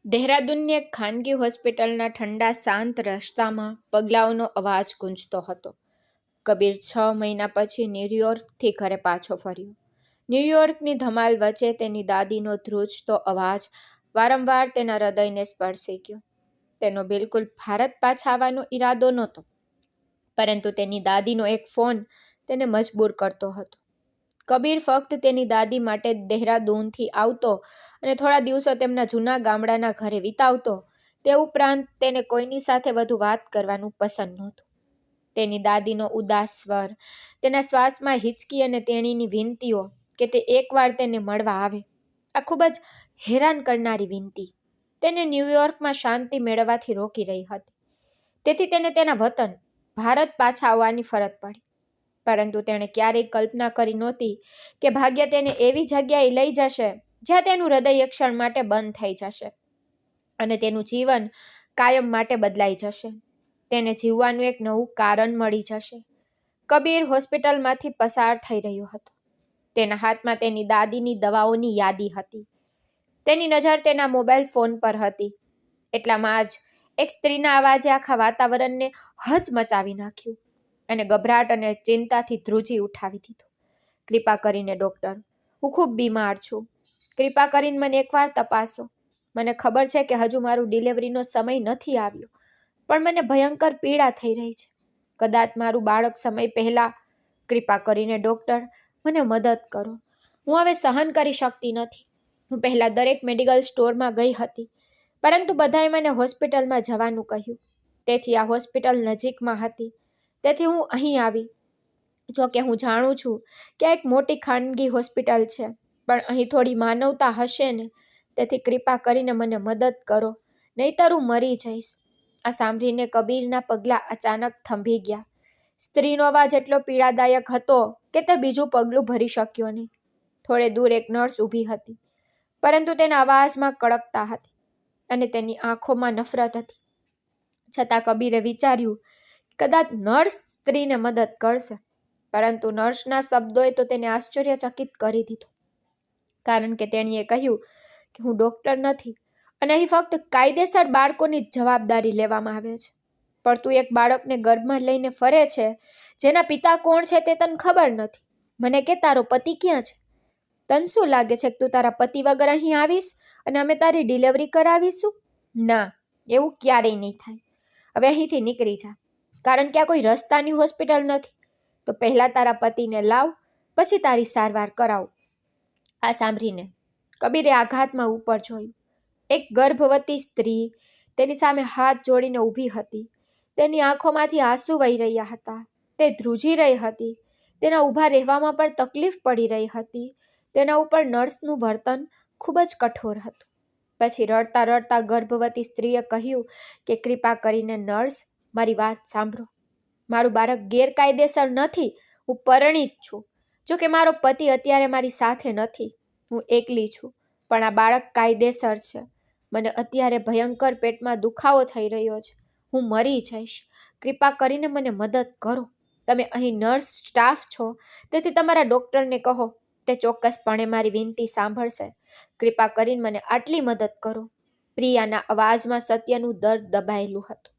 દહેરાદૂનની એક ખાનગી હોસ્પિટલના ઠંડા શાંત રસ્તામાં પગલાઓનો અવાજ ગૂંજતો હતો. કબીર 6 મહિના પછી ન્યૂયોર્કથી ઘરે પાછો ફર્યો. ન્યૂયોર્કની ધમાલ વચ્ચે તેની દાદીનો ધ્રુજતો અવાજ વારંવાર તેના હૃદયને સ્પર્શી ગયો. તેનો બિલકુલ ભારત પાછા આવવાનો ઈરાદો નહોતો, પરંતુ તેની દાદીનો એક ફોન તેને મજબૂર કરતો હતો. કબીર ફક્ત તેની દાદી માટે દહેરાદૂનથી આવતો અને થોડા દિવસો તેમના જૂના ગામડાના ઘરે વિતાવતો. તે ઉપરાંત તેને કોઈની સાથે વધુ વાત કરવાનું પસંદ નહોતું. તેની દાદીનો ઉદાસ સ્વર, તેના શ્વાસમાં હિચકી અને તેણીની વિનંતીઓ કે તે એકવાર તેને મળવા આવે, આ ખૂબ જ હેરાન કરનારી વિનંતી તેને ન્યૂયોર્કમાં શાંતિ મેળવવાથી રોકી રહી હતી. તેથી તેને તેના વતન ભારત પાછા આવવાની ફરજ પડી. પરંતુ તેણે ક્યારેય કલ્પના કરી નહોતી કે ભાગ્ય તેને એવી જગ્યાએ લઈ જશે જ્યાં તેનું હૃદય એક ક્ષણ માટે બંધ થઈ જશે અને તેનું જીવન કાયમ માટે બદલાઈ જશે. તેને જીવવાનું એક નવું કારણ મળી જશે. કબીર હોસ્પિટલમાંથી પસાર થઈ રહ્યો હતો. તેના હાથમાં તેની દાદીની દવાઓની યાદી હતી. તેની નજર તેના મોબાઈલ ફોન પર હતી. એટલામાં જ એક સ્ત્રીના અવાજે આખા વાતાવરણને હચમચાવી નાખ્યું અને ગભરાટ અને ચિંતાથી ધ્રુજી ઉઠાવી દીધો. કૃપા કરીને ડૉક્ટર, હું ખૂબ બીમાર છું. કૃપા કરીને મને એકવાર તપાસો. મને ખબર છે કે હજુ મારું ડિલિવરીનો સમય નથી આવ્યો, પણ મને ભયંકર પીડા થઈ રહી છે. કદાચ મારું બાળક સમય પહેલાં. કૃપા કરીને ડૉક્ટર, મને મદદ કરો. હું હવે સહન કરી શકતી નથી. હું પહેલાં દરેક મેડિકલ સ્ટોરમાં ગઈ હતી, પરંતુ બધાએ મને હોસ્પિટલમાં જવાનું કહ્યું. તેથી આ હોસ્પિટલ નજીકમાં હતી, તેથી હું અહીં આવી. જો કે હું જાણું છું કે આ એક મોટી ખાનગી હોસ્પિટલ છે, પણ અહીં થોડી માનવતા હશે ને. તેથી કૃપા કરીને મને મદદ કરો, નહીંતર હું મરી જઈશ. આ સાંભળીને કબીરના પગલાં અચાનક થંભી ગયા. સ્ત્રીનો અવાજ એટલો પીડાદાયક હતો કે તે બીજું પગલું ભરી શક્યો નહીં. થોડે દૂર એક નર્સ ઊભી હતી, પરંતુ તેના અવાજમાં કડકતા હતી અને તેની આંખોમાં નફરત હતી. છતાં કબીરે વિચાર્યું, કદાચ નર્સ સ્ત્રીને મદદ કરશે. પરંતુ નર્સના શબ્દોએ તો તેને આશ્ચર્યચકિત કરી દીધો, કારણ કે તેણીએ કહ્યું કે હું ડૉક્ટર નથી અને અહીં ફક્ત કાયદેસર બાળકોની જ જવાબદારી લેવામાં આવે છે. પણ તું એક બાળકને ગર્ભમાં લઈને ફરે છે જેના પિતા કોણ છે તે તને ખબર નથી. મને કે તારો પતિ ક્યાં છે? તને શું લાગે છે કે તું તારા પતિ વગર અહીં આવીશ અને અમે તારી ડિલિવરી કરાવીશું? ના, એવું ક્યારેય નહીં થાય. હવે અહીંથી નીકળી જા, કારણ કે આ કોઈ રસ્તાની હોસ્પિટલ નથી. તો પહેલાં તારા પતિને લાવ, પછી તારી સારવાર કરાવ. આ સાંભળીને કબીરે આઘાતમાં ઉપર જોયું. એક ગર્ભવતી સ્ત્રી તેની સામે હાથ જોડીને ઊભી હતી. તેની આંખોમાંથી આંસુ વહી રહ્યા હતા. તે ધ્રુજી રહી હતી. તેના ઊભા રહેવામાં પણ તકલીફ પડી રહી હતી. તેના ઉપર નર્સનું વર્તન ખૂબ જ કઠોર હતું. પછી રડતા રડતા ગર્ભવતી સ્ત્રીએ કહ્યું કે કૃપા કરીને નર્સ, મારી વાત સાંભળો. મારું બાળક ગેરકાયદેસર નથી. હું પરિણીત છું. જો કે મારો પતિ અત્યારે મારી સાથે નથી. હું એકલી છું, પણ આ બાળક કાયદેસર છે. મને અત્યારે ભયંકર પેટમાં દુખાવો થઈ રહ્યો છે. હું મરી જઈશ. કૃપા કરીને મને મદદ કરો. તમે અહીં નર્સ સ્ટાફ છો, તેથી તમારા ડૉક્ટરને કહો. તે ચોક્કસપણે મારી વિનંતી સાંભળશે. કૃપા કરીને મને આટલી મદદ કરો. પ્રિયાના અવાજમાં સત્યનું દર્દ દબાયેલું હતું.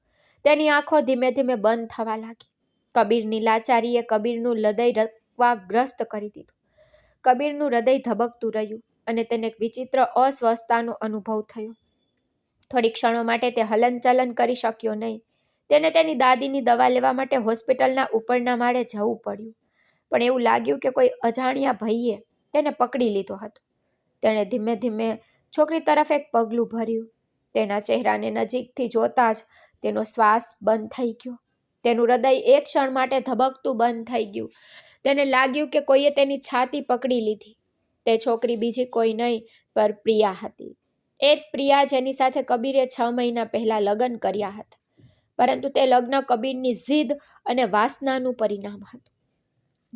તેની આંખો ધીમે ધીમે બંધ થવા લાગી. કબીરની લાચારીએ કબીરનું હૃદય રક્તવાગ્રસ્ત કરી દીધું. કબીરનું હૃદય ધબકતું રહ્યું અને તેને એક વિચિત્ર અસ્વસ્થતાનો અનુભવ થયો. થોડી ક્ષણો માટે તે હલનચલન કરી શક્યો નહીં. તેને તેની દાદીની દવા લેવા માટે હોસ્પિટલના ઉપરના માળે જવું પડ્યું. પણ એવું લાગ્યું કે કોઈ અજાણ્યા ભાઈએ તેને પકડી લીધો હતો. તેણે ધીમે ધીમે છોકરી તરફ એક પગલું ભર્યું. તેના ચહેરાને નજીકથી જોતાં જ તેનો શ્વાસ બંધ થઈ ગયો. તેનું હૃદય એક ક્ષણ માટે ધબકતું બંધ થઈ ગયું. તેને લાગ્યું કે કોઈએ તેની છાતી પકડી લીધી. તે છોકરી બીજી કોઈ નહીં, પર પ્રિયા હતી. એ જ પ્રિયા જેની સાથે કબીરે 6 મહિના પહેલાં લગ્ન કર્યા હતા. પરંતુ તે લગ્ન કબીરની જીદ અને વાસનાનું પરિણામ હતું.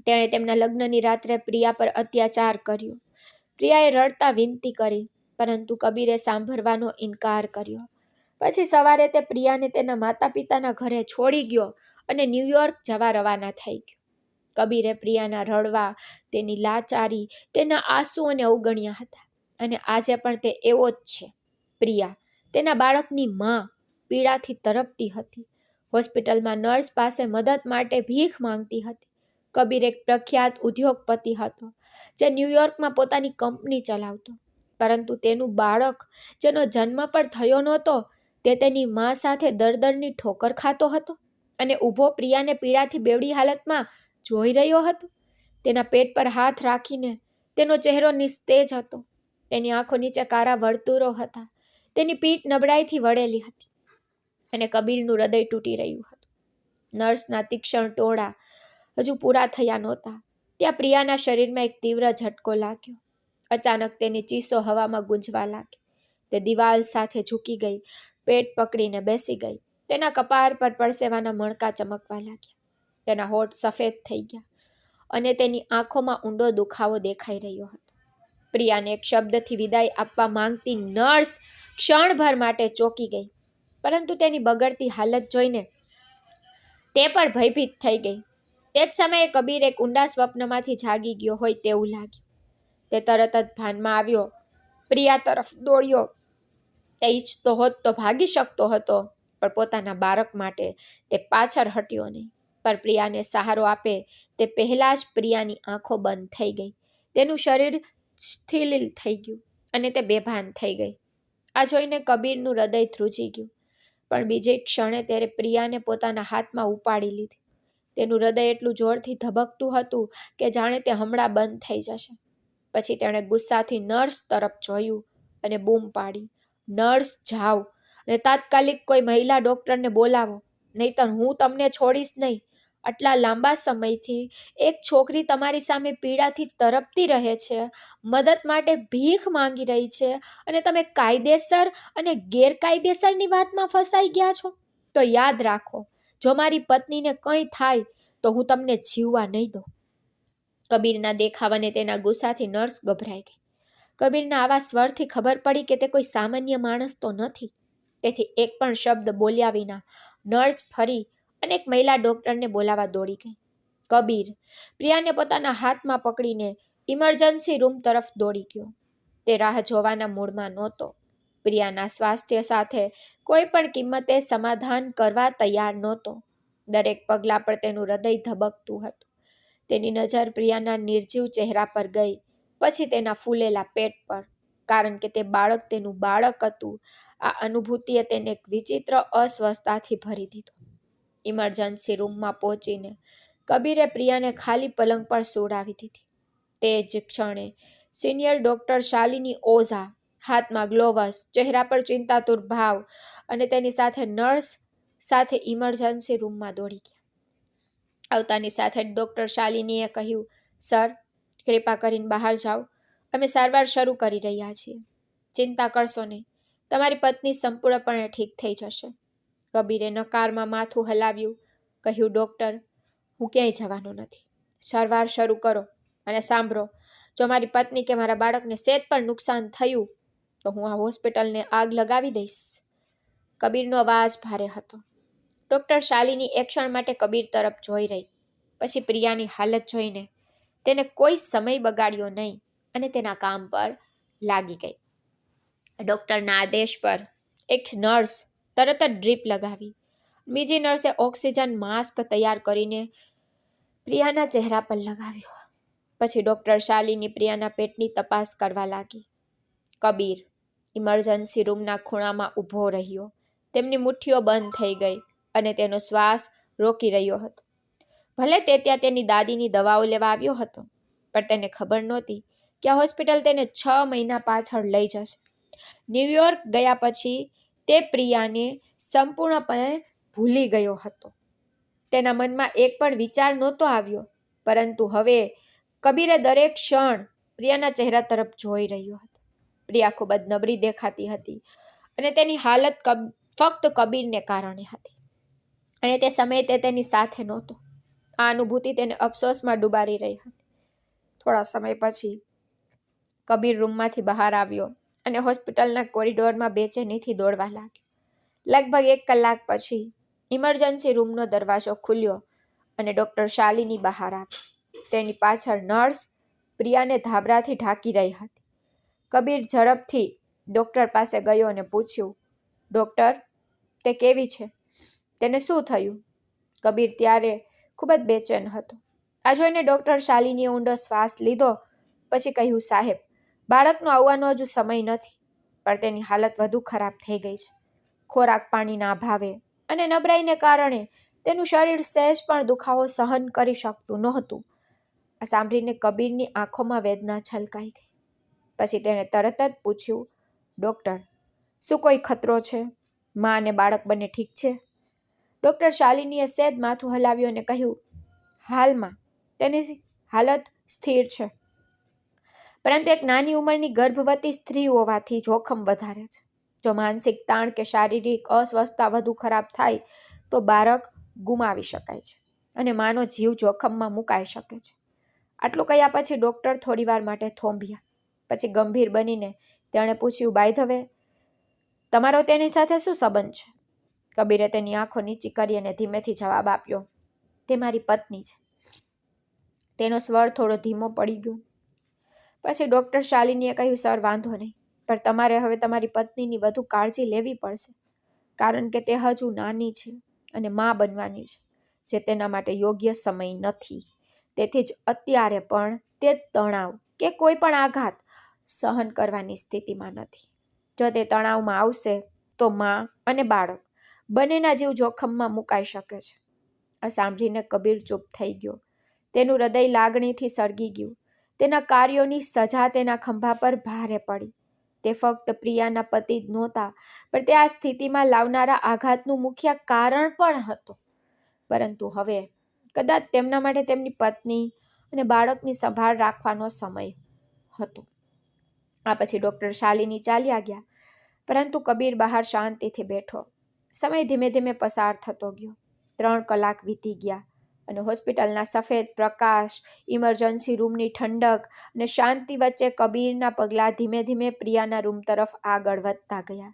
તેણે તેમના લગ્નની રાત્રે પ્રિયા પર અત્યાચાર કર્યો. પ્રિયાએ રડતા વિનંતી કરી, પરંતુ કબીરે સાંભળવાનો ઇનકાર કર્યો. પછી સવારે તે પ્રિયાને તેના માતા પિતાના ઘરે છોડી ગયો અને ન્યૂયોર્ક જવા રવાના થઈ ગયો. કબીરે પ્રિયાના રડવા, તેની લાચારી, તેના આંસુઓને અવગણ્યા હતા. અને આજે પણ તે એવો જ છે. પ્રિયા, તેના બાળકની માં પીડાથી તરપતી હતી. હોસ્પિટલમાં નર્સ પાસે મદદ માટે ભીખ માંગતી હતી. કબીર એક પ્રખ્યાત ઉદ્યોગપતિ હતો જે ન્યૂયોર્કમાં પોતાની કંપની ચલાવતો, પરંતુ તેનું બાળક જેનો જન્મ પણ થયો નહોતો તે તેની માં સાથે દરદરની ઠોકર ખાતો હતો અને ઊભો પ્રિયાને પીડાથી બેવડી હાલતમાં જોઈ રહ્યો હતો. તેના પેટ પર હાથ રાખીને તેનો ચહેરો નિસ્તેજ હતો. તેની આંખો નીચે કાળા વર્તુળો હતા. તેની પીઠ નબળાઈથી વળેલી હતી અને કબીરનું હૃદય તૂટી રહ્યું હતું. નર્સના તીક્ષ્ણ ટોળા હજુ પૂરા થયા નહોતા ત્યાં પ્રિયાના શરીરમાં એક તીવ્ર ઝટકો લાગ્યો. અચાનક તેની ચીસો હવામાં ગુંજવા લાગી. તે દિવાલ સાથે ઝૂકી ગઈ, પેટ પકડીને બેસી ગઈ. તેના કપાળ પર પરસેવાના મણકા ચમકવા લાગ્યા. તેના હોઠ સફેદ થઈ ગયા અને તેની આંખોમાં ઊંડો દુખાવો દેખાઈ રહ્યો હતો. પ્રિયાને એક શબ્દથી વિદાય આપવા માંગતી નર્સ ક્ષણભર માટે ચોંકી ગઈ, પરંતુ તેની બગડતી હાલત જોઈને તે પણ ભયભીત થઈ ગઈ. તે જ સમયે કબીર એક ઊંડા સ્વપ્નમાંથી જાગી ગયો હોય તેવું લાગ્યું. તે તરત જ ભાનમાં આવ્યો, પ્રિયા તરફ દોડ્યો. તે ઈચ્છતો હોત તો ભાગી શકતો હતો, પણ પોતાના બાળક માટે તે પાછળ હટ્યો નહીં. પર પ્રિયાને સહારો આપે તે પહેલા જ પ્રિયાની આંખો બંધ થઈ ગઈ. તેનું શરીર શિથિલ થઈ ગયું અને તે બેભાન થઈ ગઈ. આ જોઈને કબીરનું હૃદય ધ્રુજી ગયું, પણ બીજી ક્ષણે તેણે પ્રિયાને પોતાના હાથમાં ઉપાડી લીધી. તેનું હૃદય એટલું જોરથી ધબકતું હતું કે જાણે તે હમણાં બંધ થઈ જશે. પછી તેણે ગુસ્સાથી નર્સ તરફ જોયું અને બૂમ પાડી, નર્સ જાઓ અને તાત્કાલિક કોઈ મહિલા ડોક્ટરને બોલાવો, નહીંતર હું તમને છોડીશ નહીં. આટલા લાંબા સમયથી એક છોકરી તમારી સામે પીડાથી તરપતી રહે છે, મદદ માટે ભીખ માંગી રહી છે, અને તમે કાયદેસર અને ગેરકાયદેસરની વાતમાં ફસાઈ ગયા છો. તો યાદ રાખો, જો મારી પત્નીને કંઈ થાય તો હું તમને જીવવા નહીં દઉં. કબીરના દેખાવ અને તેના ગુસ્સાથી નર્સ ગભરાઈ ગઈ. કબીરના આવા સ્વરથી ખબર પડી કે તે કોઈ સામાન્ય માણસ તો નથી. તેથી એક પણ શબ્દ બોલ્યા વિના નર્સ ફરી અનેક મહિલા ડોક્ટરને બોલાવવા દોડી ગઈ. કબીર પ્રિયાને પોતાના હાથમાં પકડીને ઇમરજન્સી રૂમ તરફ દોડી ગયો. તે રાહ જોવાના મૂડમાં નહોતો. પ્રિયાના સ્વાસ્થ્ય સાથે કોઈ પણ કિંમતે સમાધાન કરવા તૈયાર નહોતો. દરેક પગલા પર તેનું હૃદય ધબકતું હતું. તેની નજર પ્રિયાના નિર્જીવ ચહેરા પર ગઈ, પછી તેના ફૂલેલા પેટ પર, કારણ કે તે બાળક તેનું બાળક હતું. આ અનુભૂતિએ તેને એક વિચિત્ર અસ્વસ્થતાથી ભરી દીધો. ઇમરજન્સી રૂમમાં પહોંચીને કબીરે પ્રિયાને ખાલી પલંગ પર સુવડાવી દીધી. તે જ ક્ષણે સિનિયર ડોક્ટર શાલિની ઓઝા, હાથમાં ગ્લોવ્સ, ચહેરા પર ચિંતાતુર ભાવ અને તેની સાથે નર્સ સાથે ઇમરજન્સી રૂમમાં દોડી ગયા. આવતાની સાથે જ ડોક્ટર શાલિનીએ કહ્યું, સર, કૃપા કરીને બહાર જાઓ. અમે સારવાર શરૂ કરી રહ્યા છીએ. ચિંતા કરશો નહીં, તમારી પત્ની સંપૂર્ણપણે ઠીક થઈ જશે. કબીરે નકારમાં માથું હલાવ્યું, કહ્યું, ડોક્ટર, હું ક્યાંય જવાનો નથી. સારવાર શરૂ કરો અને સાંભળો, જો મારી પત્ની કે મારા બાળકને સેજ પણ નુકસાન થયું તો હું આ હોસ્પિટલને આગ લગાવી દઈશ. કબીરનો અવાજ ભારે હતો. ડોક્ટર શાલિની એક ક્ષણ માટે કબીર તરફ જોઈ રહી. પછી પ્રિયાની હાલત જોઈને તેને કોઈ સમય બગાડ્યો નહીં અને તેના કામ પર લાગી ગઈ. ડોક્ટરના આદેશ પર એક નર્સ તરત જ ડ્રીપ લગાવી. બીજી નર્સે ઓક્સિજન માસ્ક તૈયાર કરીને પ્રિયાના ચહેરા પર લગાવ્યો. પછી ડોક્ટર શાલિની પ્રિયાના પેટની તપાસ કરવા લાગી. કબીર ઇમરજન્સી રૂમના ખૂણામાં ઊભો રહ્યો. તેમની મુઠ્ઠીઓ બંધ થઈ ગઈ અને તેનો શ્વાસ રોકી રહ્યો હતો. ભલે તે ત્યાં તેની દાદીની દવાઓ લેવા આવ્યો હતો, પણ તેને ખબર નહોતી કે આ હોસ્પિટલ તેને 6 મહિના પાછળ લઈ જશે. ન્યૂયોર્ક ગયા પછી તે પ્રિયાને સંપૂર્ણપણે ભૂલી ગયો હતો. તેના મનમાં એક પણ વિચાર નહોતો આવ્યો, પરંતુ હવે કબીરે દરેક ક્ષણ પ્રિયાના ચહેરા તરફ જોઈ રહ્યો હતો. પ્રિયા ખૂબ જ નબળી દેખાતી હતી અને તેની હાલત ફક્ત કબીરને કારણે હતી, અને તે સમયે તે તેની સાથે નહોતો. આ અનુભૂતિ તેને અફસોસમાં ડૂબાડી રહી હતી. થોડા સમય પછી કબીર રૂમમાંથી બહાર આવ્યો અને હોસ્પિટલના કોરિડોરમાં બેચેનીથી દોડવા લાગ્યો. લગભગ 1 કલાક પછી ઇમરજન્સી રૂમનો દરવાજો ખુલ્યો અને ડોક્ટર શાલિની બહાર આવી. તેની પાછળ નર્સ પ્રિયાને ધાબળાથી ઢાંકી રહી હતી. કબીર ઝડપથી ડોક્ટર પાસે ગયો અને પૂછ્યું, ડૉક્ટર, તે કેવી છે? તેને શું થયું? કબીર ત્યારે ખૂબ જ બેચેન હતો. આ જોઈને ડૉક્ટર શાલિનીએ ઊંડો શ્વાસ લીધો. પછી કહ્યું, સાહેબ, બાળકનો આવવાનો હજુ સમય નથી, પણ તેની હાલત વધુ ખરાબ થઈ ગઈ છે. ખોરાક પાણીના અભાવે અને નબળાઈને કારણે તેનું શરીર સહેજ પણ દુખાવો સહન કરી શકતું નહોતું. આ સાંભળીને કબીરની આંખોમાં વેદના છલકાઈ ગઈ. પછી તેણે તરત જ પૂછ્યું, ડૉક્ટર, શું કોઈ ખતરો છે? મા અને બાળક બંને ઠીક છે? ડૉક્ટર શાલિનીએ સહેજ માથું હલાવ્યું અને કહ્યું, હાલમાં તેની હાલત સ્થિર છે, પરંતુ એક નાની ઉંમરની ગર્ભવતી સ્ત્રી હોવાથી જોખમ વધારે છે. જો માનસિક તાણ કે શારીરિક અસ્વસ્થતા વધુ ખરાબ થાય તો બાળક ગુમાવી શકાય છે અને માનો જીવ જોખમમાં મુકાઈ શકે છે. આટલું કહ્યા પછી ડૉક્ટર થોડીવાર માટે થોંભ્યા. પછી ગંભીર બનીને તેણે પૂછ્યું, બાય ધ વે, તમારો તેની સાથે શું સંબંધ છે? કબીરે તેની આંખો નીચી કરી અને ધીમેથી જવાબ આપ્યો, તે મારી પત્ની છે. તેનો સ્વર થોડો ધીમો પડી ગયો. પછી ડૉક્ટર શાલિનીએ કહ્યું, સર, વાંધો નહીં, પણ તમારે હવે તમારી પત્નીની વધુ કાળજી લેવી પડશે, કારણ કે તે હજુ નાની છે અને મા બનવાની છે, જે તેના માટે યોગ્ય સમય નથી. તેથી જ અત્યારે પણ તે તણાવ કે કોઈ પણ આઘાત સહન કરવાની સ્થિતિમાં નથી. જો તે તણાવમાં આવશે તો મા અને બાળક બંનેના જીવ જોખમમાં મુકાઈ શકે છે. આ સાંભળીને કબીર ચૂપ થઈ ગયો. તેનું હૃદય લાગણીથી સળગી ગયું. તેના કાર્યોની સજા તેના ખંભા પર ભારે પડી. તે ફક્ત પ્રિયાના પતિ જ નહોતા, પણ તે આ સ્થિતિમાં લાવનારા આઘાતનું મુખ્ય કારણ પણ હતો. પરંતુ હવે કદાચ તેમના માટે તેમની પત્ની અને બાળકની સંભાળ રાખવાનો સમય હતો. આ પછી ડૉક્ટર શાલિની ચાલ્યા ગયા, પરંતુ કબીર બહાર શાંતિથી બેઠો. સમય ધીમે ધીમે પસાર થતો ગયો. 3 કલાક વીતી ગયા અને હોસ્પિટલના સફેદ પ્રકાશ, ઇમરજન્સી રૂમની ઠંડક અને શાંતિ વચ્ચે કબીરના પગલાં ધીમે ધીમે પ્રિયાના રૂમ તરફ આગળ વધતા ગયા.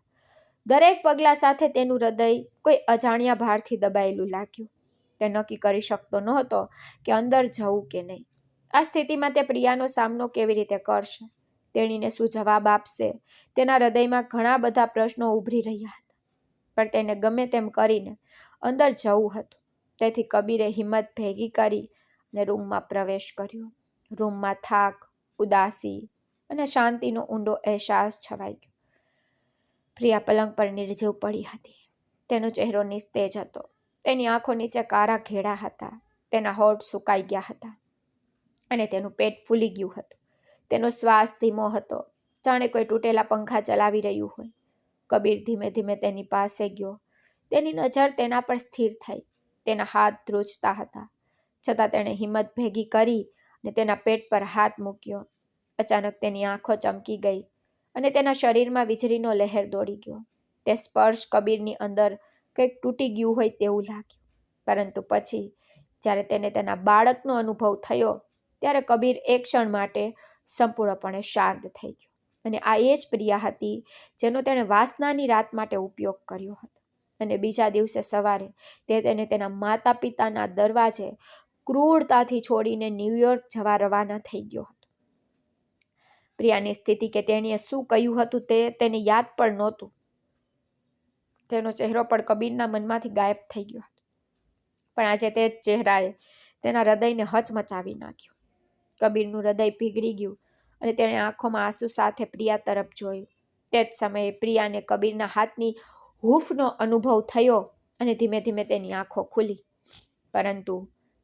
દરેક પગલા સાથે તેનું હૃદય કોઈ અજાણ્યા ભારથી દબાયેલું લાગ્યું. તે નક્કી કરી શકતો નહોતો કે અંદર જવું કે નહીં. આ સ્થિતિમાં તે પ્રિયાનો સામનો કેવી રીતે કરશે? તેણીને શું જવાબ આપશે? તેના હૃદયમાં ઘણા બધા પ્રશ્નો ઉભરી રહ્યા હતા, પણ તેને ગમે તેમ કરીને અંદર જવું હતું. તેથી કબીરે હિંમત ભેગી કરી અને રૂમમાં પ્રવેશ કર્યો. રૂમમાં થાક, ઉદાસી અને શાંતિનો ઊંડો અહેસાસ છવાઈ ગયો. પ્રિયા પલંગ પર નિર્જીવ પડી હતી. તેનો ચહેરો નિસ્તેજ હતો. તેની આંખો નીચે કાળા ઘેડા હતા. તેના હોઠ સુકાઈ ગયા હતા અને તેનું પેટ ફૂલી ગયું હતું. તેનો શ્વાસ ધીમો હતો, જાણે કોઈ તૂટેલા પંખા ચલાવી રહ્યું હોય. કબીર ધીમે ધીમે તેની પાસે ગયો. તેની નજર તેના પર સ્થિર થઈ. તેના હાથ ધ્રુજતા હતા, છતાં તેણે હિંમત ભેગી કરી અને તેના પેટ પર હાથ મૂક્યો. અચાનક તેની આંખો ચમકી ગઈ અને તેના શરીરમાં વીજળીનો લહેર દોડી ગયો. તે સ્પર્શ કબીરની અંદર કંઈક તૂટી ગયું હોય તેવું લાગ્યું. પરંતુ પછી જ્યારે તેને તેના બાળકનો અનુભવ થયો, ત્યારે કબીર એક ક્ષણ માટે સંપૂર્ણપણે શાંત થઈ ગયો. અને આ એ જ પ્રિયા હતી જેનો તેણે વાસનાની રાત માટે ઉપયોગ કર્યો હતો. અને બીજા દિવસે સવારે તે તેને તેના માતા પિતાના દરવાજે ક્રૂરતાથી છોડીને ન્યૂયોર્ક જવા રવાના થઈ ગયો હતો. પ્રિયાની સ્થિતિ કે તેણીએ શું કહ્યું હતું તે તેને યાદ પણ નહોતું. તેનો ચહેરો પણ કબીરના મનમાંથી ગાયબ થઈ ગયો હતો. પણ આજે તે જ ચહેરાએ તેના હૃદયને હચમચાવી નાખ્યું. કબીરનું હૃદય પીગળી ગયું અને તેણે આંખોમાં આંસુ સાથે પ્રિયા તરફ જોયું. તે જ સમયે પ્રિયાને કબીરના હાથની હૂંફનો અનુભવ થયો અને ધીમે ધીમે તેની આંખો ખુલી. પરંતુ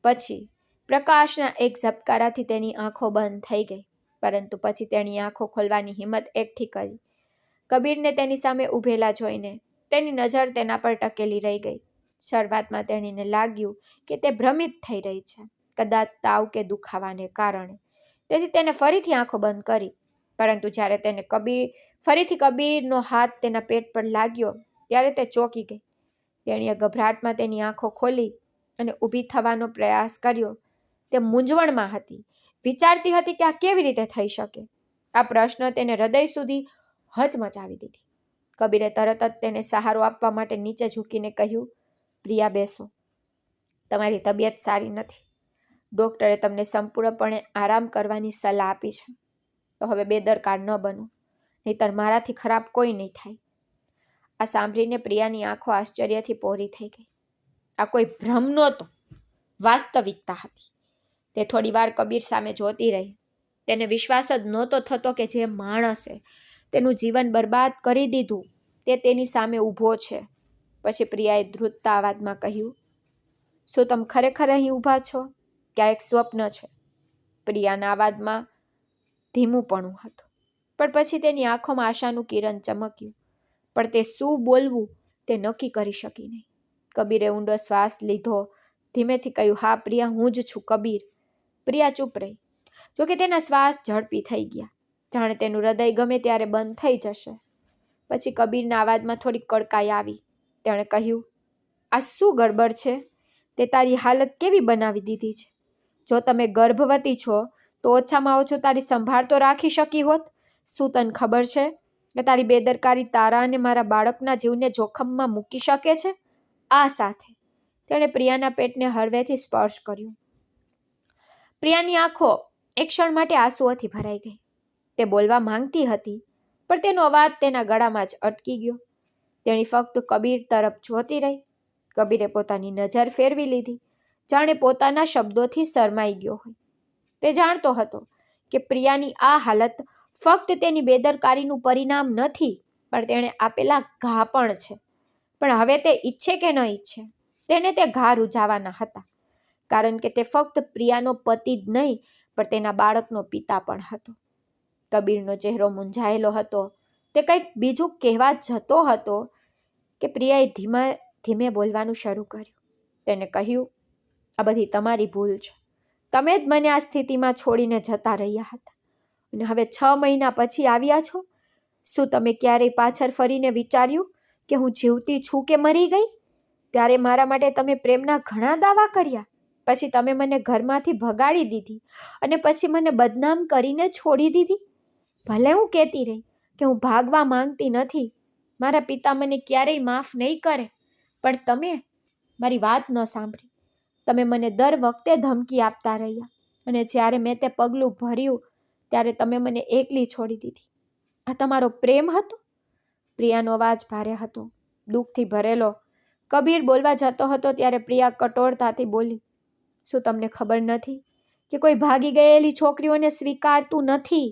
પછી પ્રકાશના એક ઝબકારાથી તેની આંખો બંધ થઈ ગઈ. પરંતુ પછી તેની આંખો ખોલવાની હિંમત એકઠી કરી. કબીરને તેની સામે ઊભેલા જોઈને તેની નજર તેના પર ટકેલી રહી ગઈ. શરૂઆતમાં તેણીને લાગ્યું કે તે ભ્રમિત થઈ રહી છે, કદાચ તાવ કે દુખાવાને કારણે. તેથી તેને ફરીથી આંખો બંધ કરી. પરંતુ જ્યારે તેને ફરીથી કબીરનો હાથ તેના પેટ પર લાગ્યો, ત્યારે તે ચોંકી ગઈ. તેણીએ ગભરાટમાં તેની આંખો ખોલી અને ઊભી થવાનો પ્રયાસ કર્યો. તે મૂંઝવણમાં હતી. વિચારતી હતી કે આ કેવી રીતે થઈ શકે. આ પ્રશ્ન તેને હૃદય સુધી હચમચાવી દીધી. કબીરે તરત જ તેને સહારો આપવા માટે નીચે ઝૂકીને કહ્યું, પ્રિયા, બેસો. તમારી તબિયત સારી નથી. ડૉક્ટરે તમને સંપૂર્ણપણે આરામ કરવાની સલાહ આપી છે. તો હવે બેદરકાર ન બનો, નહીંતર મારાથી ખરાબ કોઈ નહીં થાય. આ સાંભળીને પ્રિયાની આંખો આશ્ચર્યથી પહોળી થઈ ગઈ. આ કોઈ ભ્રમ નહોતો, વાસ્તવિકતા હતી. તે થોડી વાર કબીર સામે જોતી રહી. તેને વિશ્વાસ જ નહોતો થતો કે જે માણસે તેનું જીવન બરબાદ કરી દીધું તે તેની સામે ઊભો છે. પછી પ્રિયાએ ધ્રુજતા અવાજમાં કહ્યું, શું તમે ખરેખર અહીં ઊભા છો કે આ એક સ્વપ્ન છે? પ્રિયાના અવાજમાં ધીમુંપણું હતું, પણ પછી તેની આંખોમાં આશાનું કિરણ ચમક્યું. પણ તે શું બોલવું તે નક્કી કરી શકી નહીં. કબીરે ઊંડો શ્વાસ લીધો. ધીમેથી કહ્યું, હા પ્રિયા, હું જ છું કબીર. પ્રિયા ચૂપ રહી. જોકે તેના શ્વાસ ઝડપી થઈ ગયા, જાણે તેનું હૃદય ગમે ત્યારે બંધ થઈ જશે. પછી કબીરના અવાજમાં થોડી કડકાઈ આવી. તેણે કહ્યું, આ શું ગડબડ છે? તે તારી હાલત કેવી બનાવી દીધી છે? જો તમે ગર્ભવતી છો તો ઓછામાં ઓછું તારી સંભાળ તો રાખી શકી હોત. શું તને ખબર છે કે તારી બેદરકારી તારા અને મારા બાળકના જીવને જોખમમાં મૂકી શકે છે? આ સાથે તેણે પ્રિયાના પેટને હળવેથી સ્પર્શ કર્યું. પ્રિયાની આંખો એક ક્ષણ માટે આંસુઓથી ભરાઈ ગઈ. તે બોલવા માંગતી હતી, પણ તેનો અવાજ તેના ગળામાં જ અટકી ગયો. તેણી ફક્ત કબીર તરફ જોતી રહી. કબીરે પોતાની નજર ફેરવી લીધી, જાણે પોતાના શબ્દોથી શરમાઈ ગયો હોય. તે જાણતો હતો કે પ્રિયાની આ હાલત ફક્ત તેની બેદરકારીનું પરિણામ નથી, પણ તેણે આપેલા ઘા પણ છે. પણ હવે તે ઈચ્છે કે ન ઈચ્છે, તેને તે ઘા રૂઝાવાના હતા, કારણ કે તે ફક્ત પ્રિયાનો પતિ જ નહીં, પણ તેના બાળકનો પિતા પણ હતો. કબીરનો ચહેરો મૂંઝાયેલો હતો. તે કંઈક બીજું કહેવા જતો હતો કે પ્રિયાએ ધીમે બોલવાનું શરૂ કર્યું. તેને કહ્યું, આ બધી તમારી ભૂલ છે. તમે જ મને આ સ્થિતિમાં છોડીને જતા રહ્યા હતા અને હવે 6 મહિના પછી આવ્યા છો. શું તમે ક્યારેય પાછળ ફરીને વિચાર્યું કે હું જીવતી છું કે મરી ગઈ? ત્યારે મારા માટે તમે પ્રેમના ઘણા દાવા કર્યા. પછી તમે મને ઘરમાંથી ભગાડી દીધી અને પછી મને બદનામ કરીને છોડી દીધી. ભલે હું કહેતી રહી કે હું ભાગવા માંગતી નથી, મારા પિતા મને ક્યારેય માફ નહીં કરે, પણ તમે મારી વાત ન સાંભળી. તમે મને દર વખતે ધમકી આપતા રહ્યા અને જ્યારે મેં તે પગલું ભર્યું ત્યારે તમે મને એકલી છોડી દીધી. આ તમારો પ્રેમ હતો? પ્રિયાનો અવાજ ભારે હતો, દુઃખથી ભરેલો. કબીર બોલવા જતો હતો ત્યારે પ્રિયા કઠોરતાથી બોલી, શું તમને ખબર નથી કે કોઈ ભાગી ગયેલી છોકરીઓને સ્વીકારતું નથી?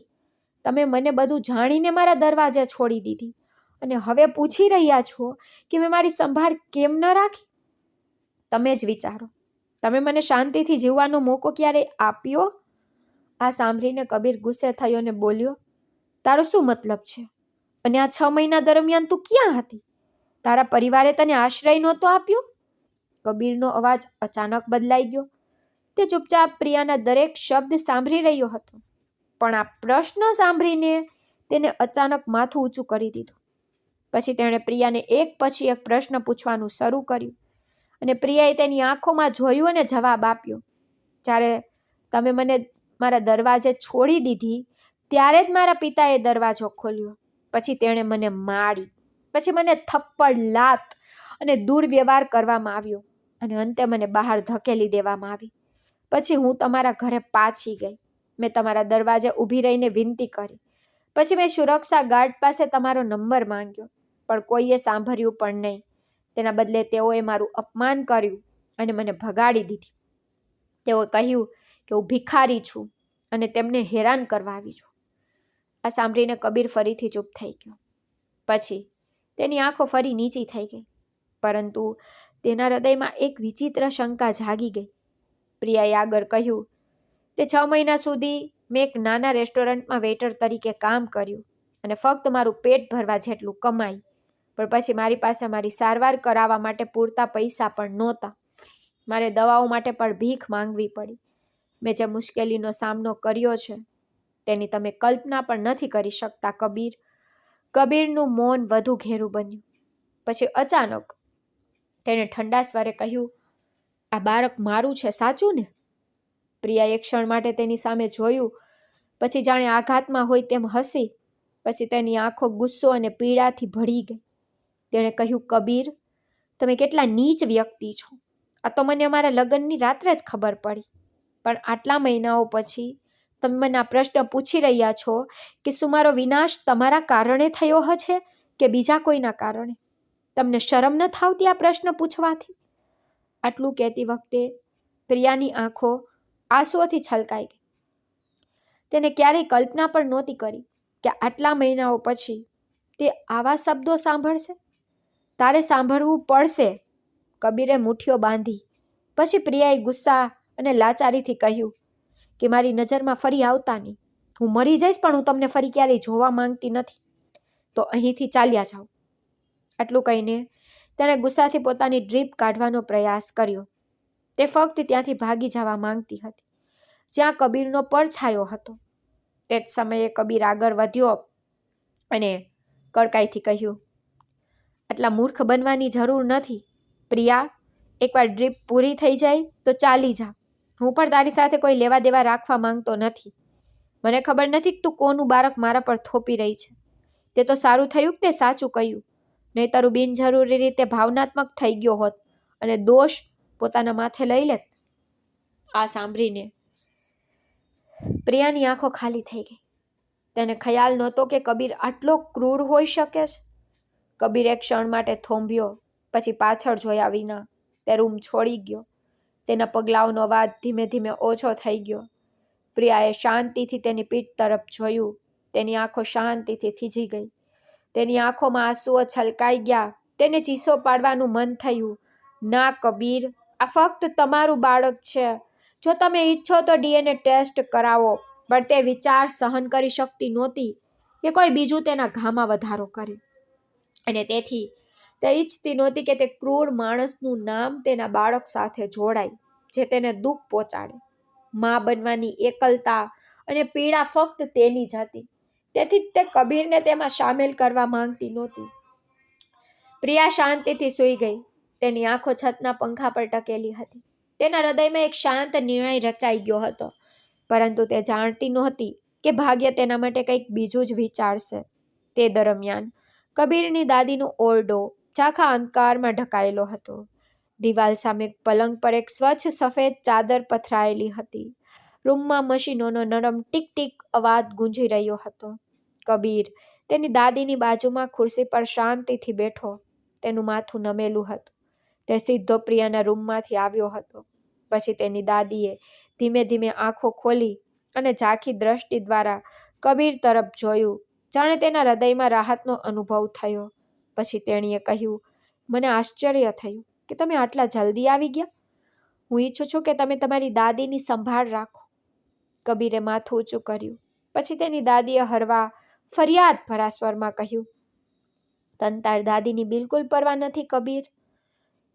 તમે મને બધું જાણીને મારા દરવાજે છોડી દીધી અને હવે પૂછી રહ્યા છો કે મેં મારી સંભાળ કેમ ન રાખી? તમે જ વિચારો, તમે મને શાંતિથી જીવવાનો મોકો ક્યારેય આપ્યો? આ સાંભળીને કબીર ગુસ્સે થયો અને બોલ્યો, તારો શું મતલબ છે? અને આ 6 મહિના દરમિયાન તું ક્યાં હતી? તારા પરિવારે તને આશ્રય નહોતો આપ્યો? કબીરનો અવાજ અચાનક બદલાઈ ગયો. તે ચૂપચાપ પ્રિયાના દરેક શબ્દ સાંભળી રહ્યો હતો, પણ આ પ્રશ્ન સાંભળીને તેને અચાનક માથું ઊંચું કરી દીધું. પછી તેણે પ્રિયાને એક પછી એક પ્રશ્ન પૂછવાનું શરૂ કર્યું અને પ્રિયાએ તેની આંખોમાં જોયું અને જવાબ આપ્યો. જ્યારે તમે મને મારા દરવાજે છોડી દીધી ત્યારે જ મારા પિતાએ દરવાજો ખોલ્યો. પછી તેણે મને મારી, પછી મને થપ્પડ, લાત અને દુર્વ્યવહાર કરવામાં આવ્યો અને અંતે મને બહાર ધકેલી દેવામાં આવી. પછી હું તમારા ઘરે પાછી ગઈ. મેં તમારા દરવાજે ઊભી રહીને વિનંતી કરી. પછી મેં સુરક્ષા ગાર્ડ પાસે તમારો નંબર માંગ્યો, પણ કોઈએ સાંભળ્યું પણ નહીં. તેના બદલે તેઓએ મારું અપમાન કર્યું અને મને ભગાડી દીધી. તેઓએ કહ્યું કે હું ભિખારી છું અને તેમને હેરાન કરવા આવી છું. આ સાંભળીને કબીર ફરીથી ચૂપ થઈ ગયો. પછી તેની આંખો ફરી નીચી થઈ ગઈ, પરંતુ તેના હૃદયમાં એક વિચિત્ર શંકા જાગી ગઈ. પ્રિયાએ આગળ કહ્યું, તે 6 મહિના સુધી મેં એક નાના રેસ્ટોરન્ટમાં વેઇટર તરીકે કામ કર્યું અને ફક્ત મારું પેટ ભરવા જેટલું કમાઈ. પણ પછી મારી પાસે મારી સારવાર કરાવવા માટે પૂરતા પૈસા પણ નહોતા. મારે દવાઓ માટે પણ ભીખ માંગવી પડી. મેં જે મુશ્કેલીનો સામનો કર્યો છે તેની તમે કલ્પના પણ નથી કરી શકતા કબીર. કબીરનું મૌન વધુ ઘેરું બન્યું. પછી અચાનક તેણે ઠંડા સ્વરે કહ્યું, આ બાળક મારું છે, સાચું ને? પ્રિયા એક ક્ષણ માટે તેની સામે જોયું, પછી જાણે આઘાતમાં હોય તેમ હસી. પછી તેની આંખો ગુસ્સો અને પીડાથી ભળી ગઈ. તેણે કહ્યું, કબીર, તમે કેટલા નીચ વ્યક્તિ છો. આ તો મને અમારા લગ્નની રાત્રે જ ખબર પડી, પણ આટલા મહિનાઓ પછી તમે મને આ પ્રશ્ન પૂછી રહ્યા છો કે શું મારો વિનાશ તમારા કારણે થયો હશે કે બીજા કોઈના કારણે? તમને શરમ ન થાવતી આ પ્રશ્ન પૂછવાથી? આટલું કહેતી વખતે પ્રિયાની આંખો આંસુઓથી છલકાઈ ગઈ. તેને ક્યારેય કલ્પના પણ નહોતી કરી કે આટલા મહિનાઓ પછી તે આવા શબ્દો સાંભળશે. તારે સાંભળવું પડશે, કબીરે મુઠ્ઠીઓ બાંધી. પછી પ્રિયાએ ગુસ્સા અને લાચારીથી કહ્યું કે મારી નજરમાં ફરી આવતા નહીં. હું મરી જઈશ પણ હું તમને ફરી ક્યારેય જોવા માંગતી નથી. તો અહીંથી ચાલ્યા જાઓ. આટલું કહીને તેણે ગુસ્સાથી પોતાની ડ્રીપ કાઢવાનો પ્રયાસ કર્યો. તે ફક્ત ત્યાંથી ભાગી જવા માંગતી હતી જ્યાં કબીરનો પડછાયો હતો. તે જ સમયે કબીર આગળ વધ્યો અને કડકાઈથી કહ્યું, આટલા મૂર્ખ બનવાની જરૂર નથી. પ્રિયા, એકવાર ડ્રીપ પૂરી થઈ જાય તો ચાલી જા. હું પણ તારી સાથે કોઈ લેવા દેવા રાખવા માંગતો નથી. મને ખબર નથી કે તું કોનું બાળક મારા પર થોપી રહી છે. તે તો સારું થયું કે તે સાચું કહ્યું, નહીં તારું બિનજરૂરી રીતે ભાવનાત્મક થઈ ગયો હોત અને દોષ પોતાના માથે લઈ લેત. આ સાંભળીને પ્રિયાની આંખો ખાલી થઈ ગઈ. તેને ખ્યાલ નહોતો કે કબીર આટલો ક્રૂર હોઈ શકે છે. કબીર એક ક્ષણ માટે થોંભ્યો, પછી પાછળ જોયા વિના તે રૂમ છોડી ગયો. તેના પગલાઓનો અવાજ ધીમે ધીમે ઓછો થઈ ગયો. પ્રિયાએ શાંતિથી તેની પીઠ તરફ જોયું. તેની આંખો શાંતિથી થીજી ગઈ. તેની આંખોમાં આંસુઓ છલકાઈ ગયા. તેને ચીસો પાડવાનું મન થયું. ના કબીર, આ ફક્ત તમારું બાળક છે. જો તમે ઈચ્છો તો DNA ટેસ્ટ કરાવો. પણ તે વિચાર સહન કરી શકતી નહોતી કે કોઈ બીજું તેના ઘામાં વધારો કરે. અને તેથી તે ઈચ્છતી નહોતી કે તે ક્રૂર માણસનું નામ તેના બાળક સાથે જોડાય, જે તેને દુઃખ પહોંચાડે. માં બનવાની એકલતા અને પીડા ફક્ત તેની જ હતી. તેથી તે કબીરને તેમાં સામેલ કરવા માંગતી નહોતી. પ્રિયા શાંતિથી સૂઈ ગઈ. તેની આંખો છતના પંખા પર ટકેલી હતી. તેના હૃદયમાં એક શાંત નિર્ણય રચાઈ ગયો હતો, પરંતુ તે જાણતી નહોતી કે ભાગ્ય તેના માટે કંઈક બીજું જ વિચારશે. તે દરમિયાન કબીરની દાદીનો ઓરડો ઝાંખા અંધકારમાં ઢંકાયેલો હતો. દિવાલ સામે પલંગ પર એક સ્વચ્છ સફેદ ચાદર પથરાયેલી હતી. રૂમમાં મશીનોનો નરમ ટીક ટીક અવાજ ગુંજી રહ્યો હતો. કબીર તેની દાદીની બાજુમાં ખુરશી પર શાંતિથી બેઠો. તેનું માથું નમેલું હતું. તે સીધો પ્રિયાના રૂમમાંથી આવ્યો હતો. પછી તેની દાદીએ ધીમે ધીમે આંખો ખોલી અને ઝાંખી દ્રષ્ટિ દ્વારા કબીર તરફ જોયું, જાણે તેના હૃદયમાં રાહતનો અનુભવ થયો. પછી તેણીએ કહ્યું, મને આશ્ચર્ય થયું કે તમે આટલા જલ્દી આવી ગયા. હું ઈચ્છું છું કે તમે તમારી દાદીની સંભાળ રાખો. કબીરે માથું ઊંચું કર્યું. પછી તેની દાદીએ હળવા ફરિયાદ ભરા સ્વરમાં કહ્યું, તને તાર દાદીની બિલકુલ પરવા નથી કબીર.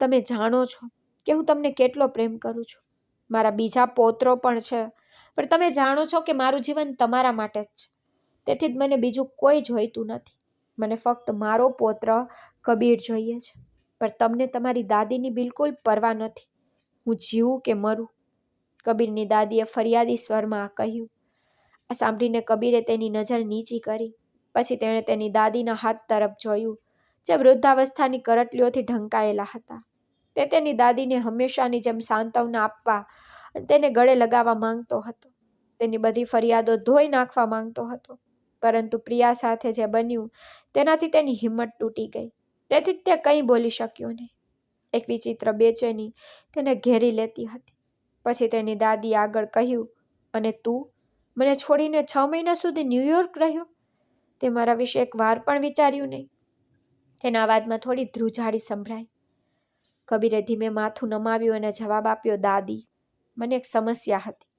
તમે જાણો છો કે હું તમને કેટલો પ્રેમ કરું છું. મારા બીજા પૌત્રો પણ છે, પણ તમે જાણો છો કે મારું જીવન તમારા માટે જ છે. તેથી જ મને બીજું કોઈ જોઈતું નથી. મને ફક્ત મારો પૌત્ર કબીર જોઈએ છે. પણ તમને તમારી દાદીની બિલકુલ પરવા નથી. હું જીવું કે મરું? કબીરની દાદીએ ફરિયાદી સ્વરમાં કહ્યું. આ સાંભળીને કબીરે તેની નજર નીચી કરી. પછી તેણે તેની દાદીના હાથ તરફ જોયું, જે વૃદ્ધાવસ્થાની કરટલીઓથી ઢંકાયેલા હતા. તે તેની દાદીને હંમેશાની જેમ સાંત્વના આપવા અને તેને ગળે લગાવવા માંગતો હતો. તેની બધી ફરિયાદો ધોઈ નાખવા માંગતો હતો. પરંતુ પ્રિયા સાથે જે બન્યું તેનાથી તેની હિંમત તૂટી ગઈ. તેથી તે કંઈ બોલી શક્યો નહીં. એક વિચિત્ર બેચેની તેને ઘેરી લેતી હતી. પછી તેની દાદી આગળ કહ્યું, અને તું મને છોડીને 6 મહિના સુધી ન્યૂયોર્ક રહ્યો? તે મારા વિશે એક વાર પણ વિચાર્યું નહીં. તેના અવાજમાં થોડી ધ્રુજારી સંભળાઈ. કબીરે ધીમે માથું નમાવ્યું અને જવાબ આપ્યો, દાદી, મને એક સમસ્યા હતી.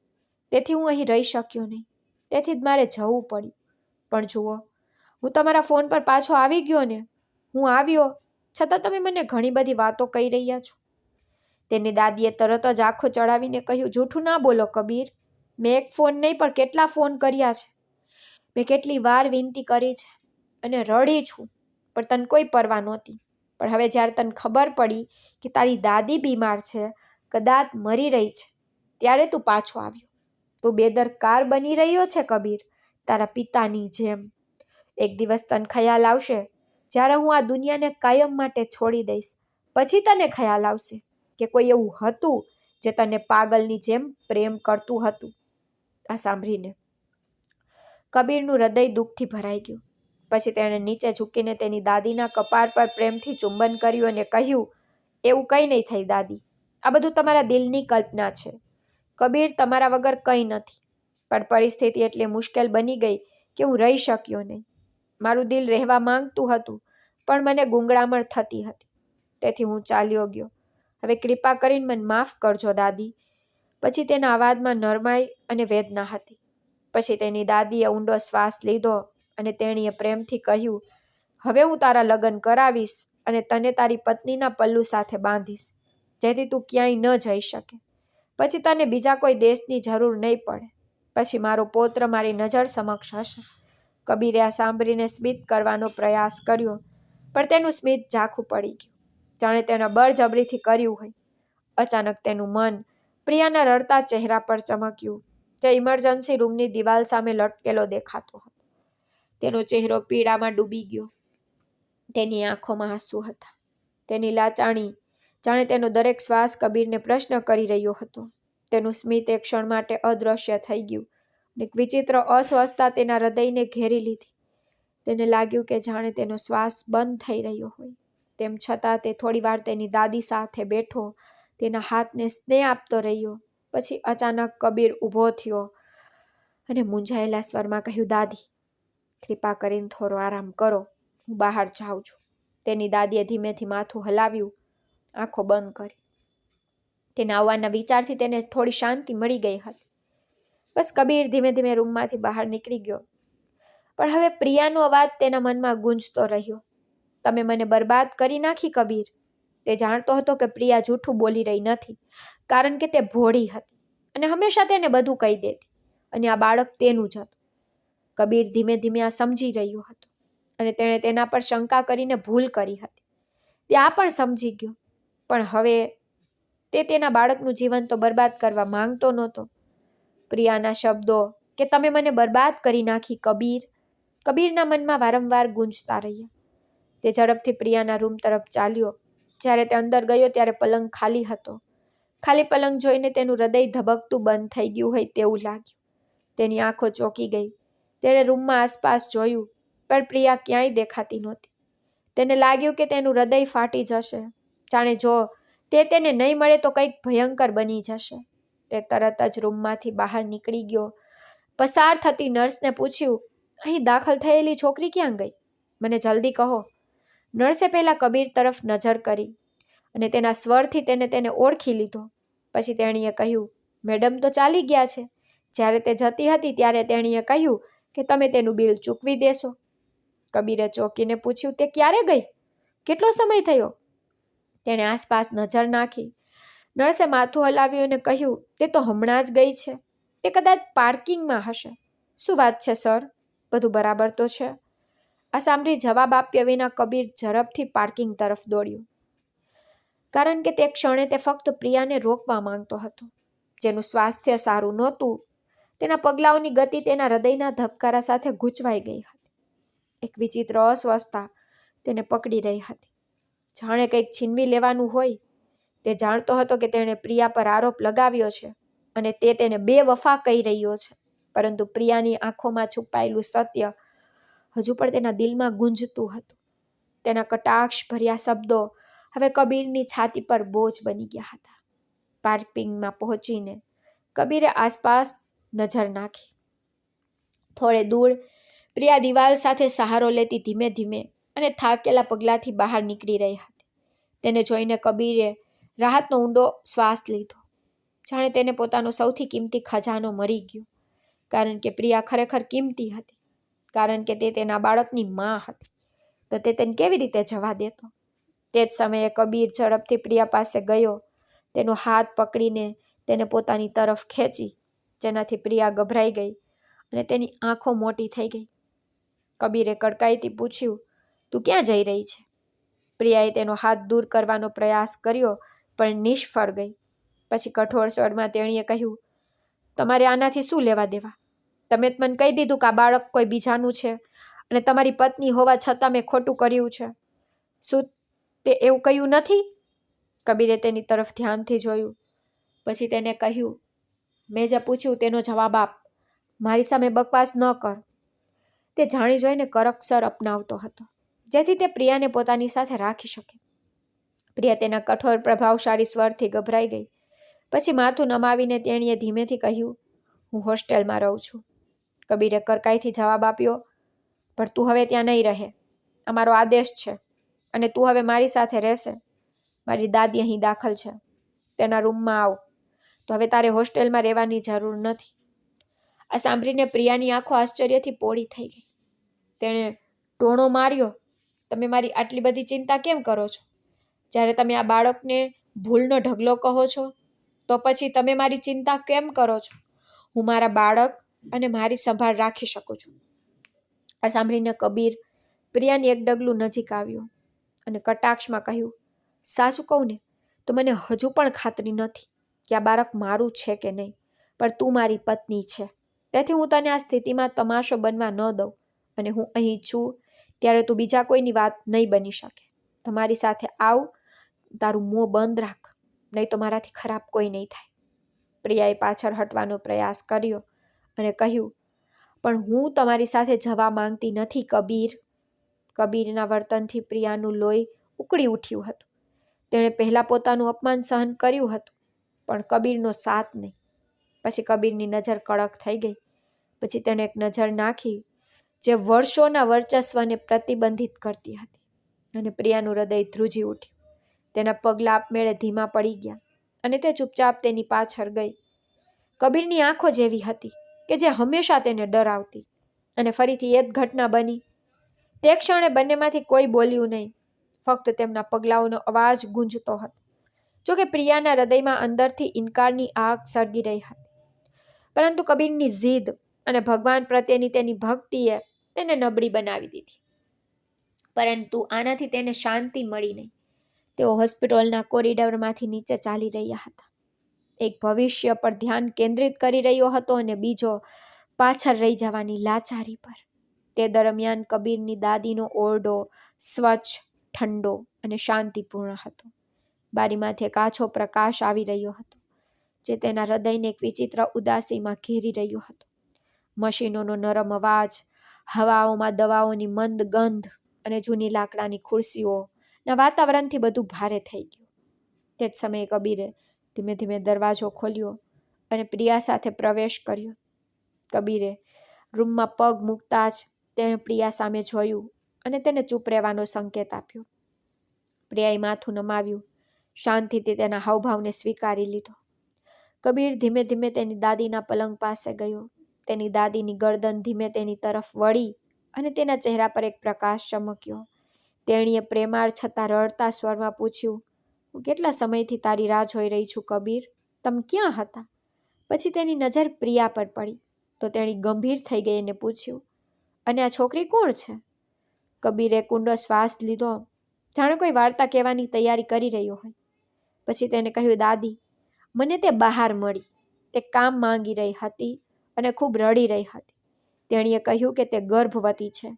તેથી હું અહીં રહી શક્યો નહીં. તેથી જ મારે જવું પડ્યું. પણ જુઓ, હું તમારા ફોન પર પાછો આવી ગયો ને. હું આવ્યો છતાં તમે મને ઘણી બધી વાતો કહી રહ્યા છો. તેની દાદીએ તરત જ આંખો ચડાવીને કહ્યું, જૂઠું ના બોલો કબીર. મેં એક ફોન નહીં પણ કેટલા ફોન કર્યા છે. મેં કેટલી વાર વિનંતી કરી છે અને રડી છું, પણ તને કોઈ પરવા નહોતી. પણ હવે જ્યારે તને ખબર પડી કે તારી દાદી બીમાર છે, કદાચ મરી રહી છે, ત્યારે તું પાછો આવ્યો. તું બેદરકાર બની રહ્યો છે કબીર, તારા પિતાની જેમ. એક દિવસ તને ખ્યાલ આવશે જ્યારે હું આ દુનિયાને કાયમ માટે છોડી દઈશ. પછી તને ખ્યાલ આવશે કે કોઈ એવું હતું જે તને પાગલની જેમ પ્રેમ કરતું હતું. આ સાંભળીને કબીરનું હૃદય દુઃખથી ભરાઈ ગયું. પછી તેણે નીચે ઝૂકીને તેની દાદીના કપાળ પર પ્રેમથી ચુંબન કર્યું અને કહ્યું, એવું કંઈ નહીં થઈ દાદી, આ બધું તમારા દિલની કલ્પના છે. કબીર, તમારા વગર કંઈ નથી. પણ પરિસ્થિતિ એટલી મુશ્કેલ બની ગઈ કે હું રહી શક્યો નહીં. મારું દિલ રહેવા માંગતું હતું, પણ મને ગૂંગળામણ થતી હતી. તેથી હું ચાલ્યો ગયો. હવે કૃપા કરીને મને માફ કરજો દાદી. પછી તેના અવાજમાં નરમાઈ અને વેદના હતી. પછી તેની દાદીએ ઊંડો શ્વાસ લીધો અને તેણીએ પ્રેમથી કહ્યું, હવે હું તારા લગ્ન કરાવીશ અને તને તારી પત્નીના પલ્લુ સાથે બાંધીશ, જેથી તું ક્યાંય ન જઈ શકે. પછી તને બીજા કોઈ દેશની જરૂર નહીં પડે. પછી મારો પૌત્ર મારી નજર સમક્ષ હશે. કબીરે આ સાંભળીને સ્મિત કરવાનો પ્રયાસ કર્યો, પણ તેનું સ્મિત ઝાંખું પડી ગયું, જાણે તેના બળજબરીથી કર્યું હોય. અચાનક તેનું મન પ્રિયાના રડતા ચહેરા પર ચમક્યું, જે ઇમરજન્સી રૂમની દિવાલ સામે લટકેલો દેખાતો હતો. તેનો ચહેરો પીડામાં ડૂબી ગયો. તેની આંખોમાં આંસુ હતા. તેની લાચાણી જાણે તેનો દરેક શ્વાસ કબીરને પ્રશ્ન કરી રહ્યો હતો. તેનું સ્મિત એક ક્ષણ માટે અદૃશ્ય થઈ ગયું અને એક વિચિત્ર અસ્વસ્થતા તેના હૃદયને ઘેરી લીધી. તેને લાગ્યું કે જાણે તેનો શ્વાસ બંધ થઈ રહ્યો હોય. તેમ છતાં તે થોડીવાર તેની દાદી સાથે બેઠો, તેના હાથને સ્નેહ આપતો રહ્યો. પછી અચાનક કબીર ઊભો થયો અને મૂંઝાયેલા સ્વરમાં કહ્યું, દાદી, કૃપા કરીને થોડો આરામ કરો, હું બહાર જાઉં છું. તેની દાદીએ ધીમેથી માથું હલાવ્યું, આંખો બંધ કરી. તેના આવવાના વિચારથી તેને થોડી શાંતિ મળી ગઈ હતી. બસ કબીર ધીમે ધીમે રૂમમાંથી બહાર નીકળી ગયો. પણ હવે પ્રિયાનો અવાજ તેના મનમાં ગુંજતો રહ્યો. તમે મને બરબાદ કરી નાખી કબીર. તે જાણતો હતો કે પ્રિયા જૂઠું બોલી રહી નથી, કારણ કે તે ભોળી હતી અને હંમેશા તેને બધું કહી દેતી, અને આ બાળક તેનું જ હતું. કબીર ધીમે ધીમે આ સમજી રહ્યો હતો અને તેણે તેના પર શંકા કરીને ભૂલ કરી હતી. તે આ પણ સમજી ગયો, પણ હવે તે તેના બાળકનું જીવન તો બરબાદ કરવા માંગતો નહોતો. પ્રિયાના શબ્દો કે તમે મને બરબાદ કરી નાખી કબીર, કબીરના મનમાં વારંવાર ગુંજતા રહ્યા. તે ઝડપથી પ્રિયાના રૂમ તરફ ચાલ્યો. જ્યારે તે અંદર ગયો ત્યારે પલંગ ખાલી હતો. ખાલી પલંગ જોઈને તેનું હૃદય ધબકતું બંધ થઈ ગયું હોય તેવું લાગ્યું. તેની આંખો ચોંકી ગઈ. તેણે રૂમમાં આસપાસ જોયું, પણ પ્રિયા ક્યાંય દેખાતી નહોતી. તેને લાગ્યું કે તેનું હૃદય ફાટી જશે, જાણે જો તે તેને નહીં મળે તો કંઈક ભયંકર બની જશે. તે તરત જ રૂમમાંથી બહાર નીકળી ગયો. પસાર થતી નર્સને પૂછ્યું, અહીં દાખલ થયેલી છોકરી ક્યાં ગઈ? મને જલ્દી કહો. નર્સે પહેલા કબીર તરફ નજર કરી અને તેના સ્વરથી તેને ઓળખી લીધો. પછી તેણીએ કહ્યું, મેડમ તો ચાલી ગયા છે. જ્યારે તે જતી હતી ત્યારે તેણીએ કહ્યું કે તમે તેનું બિલ ચૂકવી દેશો. કબીરે ચોંકીને પૂછ્યું, તે ક્યારે ગઈ? કેટલો સમય થયો? તેણે આસપાસ નજર નાખી. નર્સે માથું હલાવ્યું અને કહ્યું, તે તો હમણાં જ ગઈ છે. તે કદાચ પાર્કિંગમાં હશે. શું વાત છે સર? બધું બરાબર તો છે? આ સાંભળી જવાબ આપ્યા વિના કબીર ઝડપથી પાર્કિંગ તરફ દોડ્યો, કારણ કે તે ક્ષણે તે ફક્ત પ્રિયાને રોકવા માંગતો હતો. જેનું સ્વાસ્થ્ય સારું નહોતું, તેના પગલાઓની ગતિ તેના હૃદયના ધબકારા સાથે ગૂંચવાઈ ગઈ હતી. એક વિચિત્ર અસ્વસ્થતા તેને પકડી રહી હતી, જાણે કંઈક છીનવી લેવાનું હોય. તે જાણતો હતો કે તેણે પ્રિયા પર આરોપ લગાવ્યો છે અને તે તેને બેવફા કહી રહ્યો છે, પરંતુ પ્રિયાની આંખોમાં છુપાયેલું સત્ય હજુ પણ તેના દિલમાં ગુંજતું હતું. તેના કટાક્ષ ભર્યા શબ્દો હવે કબીરની છાતી પર બોજ બની ગયા હતા. પાર્કિંગમાં પહોંચીને કબીરે આસપાસ નજર નાખી. થોડે દૂર પ્રિયા દિવાલ સાથે સહારો લેતી ધીમે ધીમે અને થાકેલા પગલાંથી બહાર નીકળી રહી હતી. તેને જોઈને કબીરે રાહતનો ઊંડો શ્વાસ લીધો, જાણે તેને પોતાનો સૌથી કિંમતી ખજાનો મળી ગયો. કારણ કે પ્રિયા ખરેખર કિંમતી હતી, કારણ કે તે તેના બાળકની માં હતી. તો તે તેને કેવી રીતે જવા દેતો? તે જ સમયે કબીર ઝડપથી પ્રિયા પાસે ગયો. તેનો હાથ પકડીને તેને પોતાની તરફ ખેંચી, જેનાથી પ્રિયા ગભરાઈ ગઈ અને તેની આંખો મોટી થઈ ગઈ. કબીરે કડકાઈથી પૂછ્યું, તું ક્યાં જઈ રહી છે? પ્રિયાએ તેનો હાથ દૂર કરવાનો પ્રયાસ કર્યો, પણ નિષ્ફળ ગઈ. પછી કઠોર સ્વરમાં તેણીએ કહ્યું, તમારે આનાથી શું લેવા દેવા? તમે જ મને કહી દીધું કે આ બાળક કોઈ બીજાનું છે અને તમારી પત્ની હોવા છતાં મેં ખોટું કર્યું છે. શું તે એવું કહ્યું નથી? કબીરે તેની તરફ ધ્યાનથી જોયું. પછી તેને કહ્યું, મેં જે પૂછ્યું તેનો જવાબ આપ. મારી સામે બકવાસ ન કર. તે જાણી જોઈને કરકસર અપનાવતો હતો, જેથી તે પ્રિયાને પોતાની સાથે રાખી શકે. પ્રિયા તેના કઠોર પ્રભાવશાળી સ્વરથી ગભરાઈ ગઈ. પછી માથું નમાવીને તેણીએ ધીમેથી કહ્યું, હું હોસ્ટેલમાં રહું છું. કબીરે કરકાઈથી જવાબ આપ્યો, પણ તું હવે ત્યાં નહીં રહે. આ મારો આદેશ છે અને તું હવે મારી સાથે રહેશે. મારી દાદી અહીં દાખલ છે, તેના રૂમમાં આવ. તો હવે તારે હોસ્ટેલમાં રહેવાની જરૂર નથી. આ સાંભળીને પ્રિયાની આંખો આશ્ચર્યથી પોળી થઈ ગઈ. તેણે ટોણો માર્યો, તમે મારી આટલી બધી ચિંતા કેમ કરો છો? જ્યારે તમે આ બાળકને ભૂલનો ઢગલો કહો છો, તો પછી તમે મારી ચિંતા કેમ કરો છો? હું મારા બાળક અને મારી સંભાળ રાખી શકું છું. આ સાંભળીને કબીર પ્રિયાની એક ડગલું નજીક આવ્યો અને કટાક્ષમાં કહ્યું, સાચું કહું ને તો મને હજુ પણ ખાતરી નથી કે આ બાળક મારું છે કે નહીં, પણ તું મારી પત્ની છે, તેથી હું તને આ સ્થિતિમાં તમાશો બનવા ન દઉં, અને હું અહીં છું ત્યારે તું બીજા કોઈની વાત નહીં બની શકે. તમારી સાથે આવ, તારું મોં બંધ રાખ, નહીં તો મારાથી ખરાબ કોઈ નહીં થાય. પ્રિયાએ પાછળ હટવાનો પ્રયાસ કર્યો અને કહ્યું, પણ હું તમારી સાથે જવા માંગતી નથી કબીર. કબીરના વર્તનથી પ્રિયાનું લોહી ઉકળી ઉઠ્યું હતું. તેણે પહેલાં પોતાનું અપમાન સહન કર્યું હતું, પણ કબીરનો સાથ નહીં. પછી કબીરની નજર કડક થઈ ગઈ. પછી તેણે એક નજર નાખી જે વર્ષોના વર્ચસ્વને પ્રતિબંધિત કરતી હતી, અને પ્રિયાનું હૃદય ધ્રુજી ઉઠ્યું. તેના પગલાં આપમેળે ધીમા પડી ગયા અને તે ચૂપચાપ તેની પાછળ ગઈ. કબીરની આંખો જેવી હતી કે જે હંમેશા તેને ડરાવતી, અને ફરીથી એ જ ઘટના બની. તે ક્ષણે બંનેમાંથી કોઈ બોલ્યું નહીં, ફક્ત તેમના પગલાઓનો અવાજ ગુંજતો હતો. જોકે પ્રિયાના હૃદયમાં અંદરથી ઇનકારની આગ સળગી રહી હતી, પરંતુ કબીરની જીદ અને ભગવાન પ્રત્યેની તેની ભક્તિએ તેને નબળી બનાવી દીધી. પરંતુ આનાથી તેને શાંતિ મળી નહીં. તેઓ હોસ્પિટલના કોરિડોરમાંથી નીચે ચાલી રહ્યા હતા. એક ભવિષ્ય પર ધ્યાન કેન્દ્રિત કરી રહ્યો હતો અને બીજો પાછળ રહી જવાની લાચારી પર. તે દરમિયાન કબીરની દાદીનો ઓરડો સ્વચ્છ, ઠંડો અને શાંતિપૂર્ણ હતો. બારીમાંથી એક આછો પ્રકાશ આવી રહ્યો હતો, જે તેના હૃદયને એક વિચિત્ર ઉદાસીમાં ઘેરી રહ્યો હતો. મશીનોનો નરમ અવાજ, હવાઓમાં દવાઓની મંદ ગંધ અને જૂની લાકડાની ખુરશીઓના વાતાવરણથી બધું ભારે થઈ ગયું. તે જ સમયે કબીરે ધીમે ધીમે દરવાજો ખોલ્યો અને પ્રિયા સાથે પ્રવેશ કર્યો. કબીરે રૂમમાં પગ મૂકતા જ તેણે પ્રિયા સામે જોયું અને તેને ચૂપ રહેવાનો સંકેત આપ્યો. પ્રિયાએ માથું નમાવ્યું, શાંતિથી તેના હાવભાવને સ્વીકારી લીધો. કબીર ધીમે ધીમે તેની દાદીના પલંગ પાસે ગયો. તેની દાદીની ગરદન ધીમે તેની તરફ વળી અને તેના ચહેરા પર એક પ્રકાશ ચમક્યો. તેણીએ પ્રેમાળ છતાં રડતા સ્વરમાં પૂછ્યું, હું કેટલા સમયથી તારી રાહ જોઈ રહી છું કબીર, તમે ક્યાં હતા? પછી તેની નજર પ્રિયા પર પડી તો તેણી ગંભીર થઈ ગઈ અને પૂછ્યું, અને આ છોકરી કોણ છે? કબીરે કુંડો શ્વાસ લીધો, જાણે કોઈ વાર્તા કહેવાની તૈયારી કરી રહ્યો હોય. પછી તેને કહ્યું, દાદી, મને તે બહાર મળી. તે કામ માંગી રહી હતી અને ખૂબ રડી રહી હતી. તેણીએ કહ્યું કે તે ગર્ભવતી છે,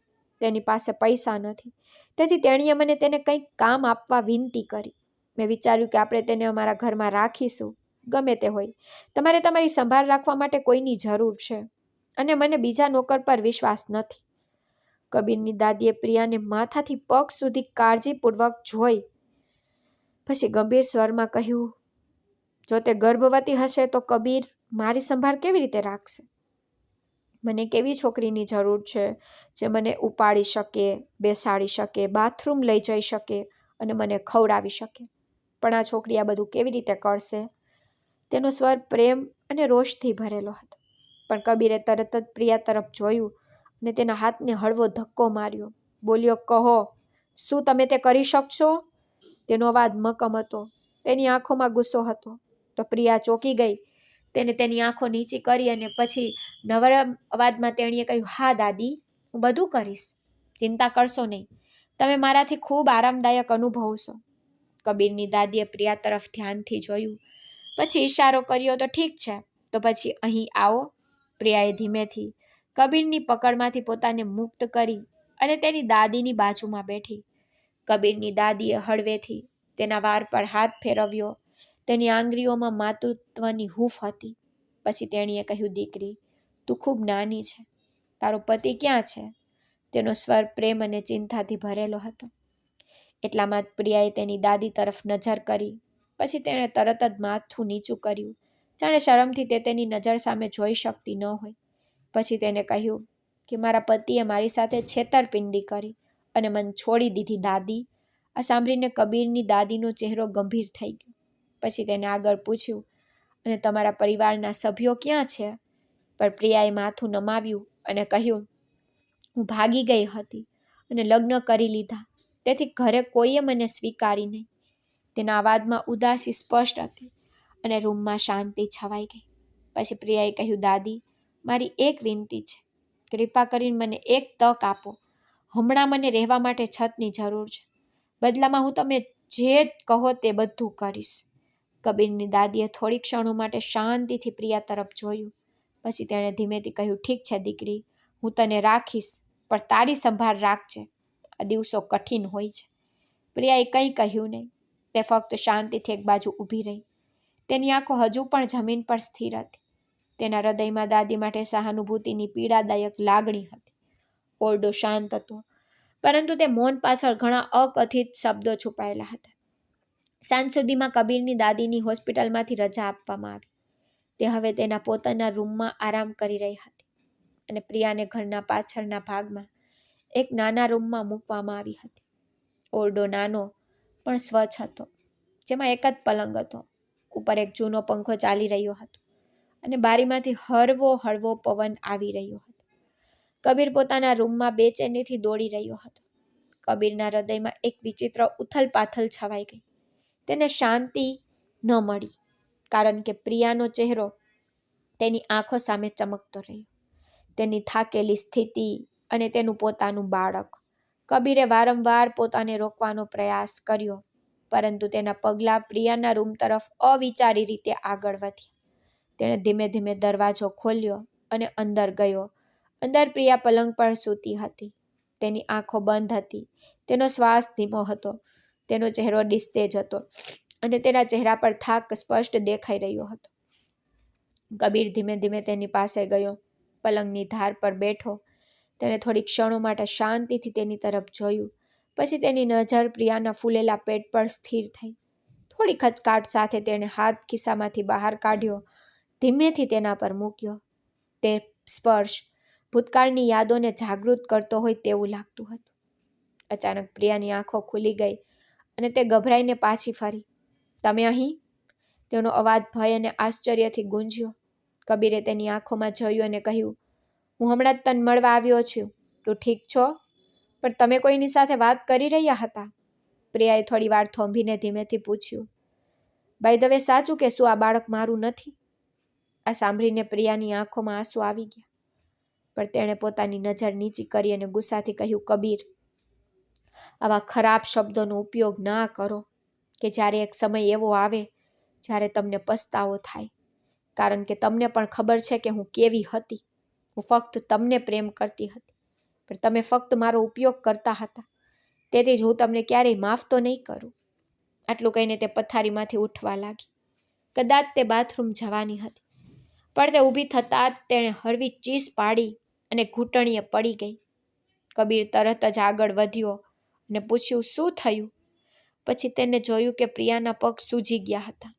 તેની પાસે પૈસા નથી, તેથી તેણીએ મને તેને કંઈક કામ આપવા વિનંતી કરી. મેં વિચાર્યું કે આપણે તેને અમારા ઘરમાં રાખીશું. ગમે તે હોય, તમારે તમારી સંભાળ રાખવા માટે કોઈની જરૂર છે, અને મને બીજા નોકર પર વિશ્વાસ નથી. કબીરની દાદીએ પ્રિયાને માથાથી પગ સુધી કાળજીપૂર્વક જોઈ. પછી ગંભીર સ્વરમાં કહ્યું, જો તે ગર્ભવતી હશે તો કબીર મારી સંભાળ કેવી રીતે રાખશે? મને કેવી છોકરીની જરૂર છે જે મને ઉપાડી શકે, બેસાડી શકે, બાથરૂમ લઈ જઈ શકે અને મને ખવડાવી શકે? પણ આ છોકરી આ બધું કેવી રીતે કરશે? તેનો સ્વર પ્રેમ અને રોષથી ભરેલો હતો. પણ કબીરે તરત જ પ્રિયા તરફ જોયું અને તેના હાથને હળવો ધક્કો માર્યો. બોલ્યો, કહો, શું તમે તે કરી શકશો? તેનો અવાજ મક્કમ હતો, તેની આંખોમાં ગુસ્સો હતો. તો પ્રિયા ચોંકી ગઈ. તેને તેની આંખો નીચી કરી અને પછી નરમ અવાજમાં તેણીએ કહ્યું, હા દાદી, હું બધું કરીશ, ચિંતા કરશો નહીં, તમે મારાથી ખૂબ આરામદાયક અનુભવશો. કબીરની દાદીએ પ્રિયા તરફ ધ્યાનથી જોયું, પછી ઈશારો કર્યો, તો ઠીક છે, તો પછી અહીં આવો. પ્રિયાએ ધીમેથી કબીરની પકડમાંથી પોતાને મુક્ત કરી અને તેની દાદીની બાજુમાં બેઠી. કબીરની દાદીએ હળવેથી તેના વાળ પર હાથ ફેરવ્યો. તેની આંગળીઓમાં માતૃત્વની હૂંફ હતી. પછી તેણીએ કહ્યું, દીકરી, તું ખૂબ નાની છે. તારો પતિ ક્યાં છે? તેનો સ્વર પ્રેમ અને ચિંતાથી ભરેલો હતો. એટલામાં જ પ્રિયાએ તેની દાદી તરફ નજર કરી. પછી તેણે તરત જ માથું નીચું કર્યું, જાણે શરમથી તે તેની નજર સામે જોઈ શકતી ન હોય. પછી તેને કહ્યું કે મારા પતિએ મારી સાથે છેતરપિંડી કરી અને મને છોડી દીધી દાદી. આ સાંભળીને કબીરની દાદીનો ચહેરો ગંભીર થઈ ગયો. પછી તેને આગળ પૂછ્યું, અને તમારા પરિવારના સભ્યો ક્યાં છે? પણ પ્રિયાએ માથું નમાવ્યું અને કહ્યું, હું ભાગી ગઈ હતી અને લગ્ન કરી લીધા, તેથી ઘરે કોઈએ મને સ્વીકારી નહીં. તેના અવાજમાં ઉદાસી સ્પષ્ટ હતી અને રૂમમાં શાંતિ છવાઈ ગઈ. પછી પ્રિયાએ કહ્યું, દાદી, મારી એક વિનંતી છે. કૃપા કરીને મને એક તક આપો. હમણાં મને રહેવા માટે છતની જરૂર છે. બદલામાં હું તમે જે કહો તે બધું કરીશ. કબીરની દાદીએ થોડી ક્ષણો માટે શાંતિથી પ્રિયા તરફ જોયું. પછી તેણે ધીમેથી કહ્યું, ઠીક છે દીકરી, હું તને રાખીશ, પણ તારી સંભાળ રાખજે. આ દિવસો કઠિન હોય છે. પ્રિયાએ કંઈ કહ્યું નહીં. તે ફક્ત શાંતિથી એક બાજુ ઊભી રહી. તેની આંખો હજુ પણ જમીન પર સ્થિર હતી. તેના હૃદયમાં દાદી માટે સહાનુભૂતિની પીડાદાયક લાગણી હતી. ઓરડો શાંત હતો, પરંતુ તે મૌન પાછળ ઘણા અકથિત શબ્દો છુપાયેલા હતા. સાંજ સુધીમાં કબીરની દાદીની હોસ્પિટલમાંથી રજા આપવામાં આવી. તે હવે તેના પોતાના રૂમમાં આરામ કરી રહી હતી અને પ્રિયાને ઘરના પાછળના ભાગમાં એક નાના રૂમમાં મૂકવામાં આવી હતી. ઓરડો નાનો પણ સ્વચ્છ હતો, જેમાં એક જ પલંગ હતો. ઉપર એક જૂનો પંખો ચાલી રહ્યો હતો અને બારીમાંથી હળવો પવન આવી રહ્યો હતો. કબીર પોતાના રૂમમાં બેચેનીથી દોડી રહ્યો હતો. કબીરના હૃદયમાં એક વિચિત્ર ઉથલપાથલ છવાઈ ગઈ. તેને શાંતિ ન મળી, કારણ કે પ્રિયાનો ચહેરો તેની આંખો સામે ચમકતો રહ્યો. તેની થાકેલી સ્થિતિ અને તેનું પોતાનું બાળક. કબીરે વારંવાર પોતાને રોકવાનો પ્રયાસ કર્યો, પરંતુ તેના પગલાં પ્રિયાના રૂમ તરફ અવિચારી રીતે આગળ વધ્યા. તેણે ધીમે ધીમે દરવાજો ખોલ્યો અને અંદર ગયો. અંદર પ્રિયા પલંગ પર સૂતી હતી. તેની આંખો બંધ હતી. તેનો શ્વાસ ધીમો હતો. તેનો ચહેરો નિસ્તેજ હતો અને તેના ચહેરા પર થાક સ્પષ્ટ દેખાઈ રહ્યો હતો. કબીર ધીમે ધીમે તેની પાસે ગયો. પલંગની ધાર પર બેઠો. તેણે થોડી ક્ષણો માટે શાંતિથી તેની તરફ જોયું. પછી તેની નજર પ્રિયાના ફૂલેલા પેટ પર સ્થિર થઈ. થોડી ખચકાટ સાથે તેણે હાથ ખિસ્સામાંથી બહાર કાઢ્યો, ધીમેથી તેના પર મૂક્યો. તે સ્પર્શ ભૂતકાળની યાદોને જાગૃત કરતો હોય તેવું લાગતું હતું. અચાનક પ્રિયાની આંખો ખુલી ગઈ અને તે ગભરાઈને પાછી ફરી. તમે અહીં? તેનો અવાજ ભય અને આશ્ચર્યથી ગુંજ્યો. કબીરે તેની આંખોમાં જોયું અને કહ્યું, હું હમણાં જ તને મળવા આવ્યો છું. તું ઠીક છો? પણ તમે કોઈની સાથે વાત કરી રહ્યા હતા? પ્રિયાએ થોડી વાર થોંભીને ધીમેથી પૂછ્યું. બાય ધ વે, સાચું કે શું આ બાળક મારું નથી? આ સાંભળીને પ્રિયાની આંખોમાં આંસુ આવી ગયા. પણ તેણે પોતાની નજર નીચી કરી અને ગુસ્સાથી કહ્યું, કબીર, આવા ખરાબ શબ્દોનો ઉપયોગ ના કરો કે જ્યારે એક સમય એવો આવે જ્યારે તમને પસ્તાવો થાય. કારણ કે તમને પણ ખબર છે કે હું કેવી હતી. હું ફક્ત તમને પ્રેમ કરતી હતી, પણ તમે ફક્ત મારો ઉપયોગ કરતા હતા. તેથી જ હું તમને ક્યારેય માફ તો નહીં કરું. આટલું કહીને તે પથારીમાંથી ઉઠવા લાગી. કદાચ તે બાથરૂમ જવાની હતી, પણ તે ઊભી થતાં જ તેણે હળવી ચીસ પાડી અને ઘૂંટણીએ પડી ગઈ. કબીર તરત જ આગળ વધ્યો અને પૂછ્યું, શું થયું? પછી તેને જોયું કે પ્રિયાના પગ સૂજી ગયા હતા.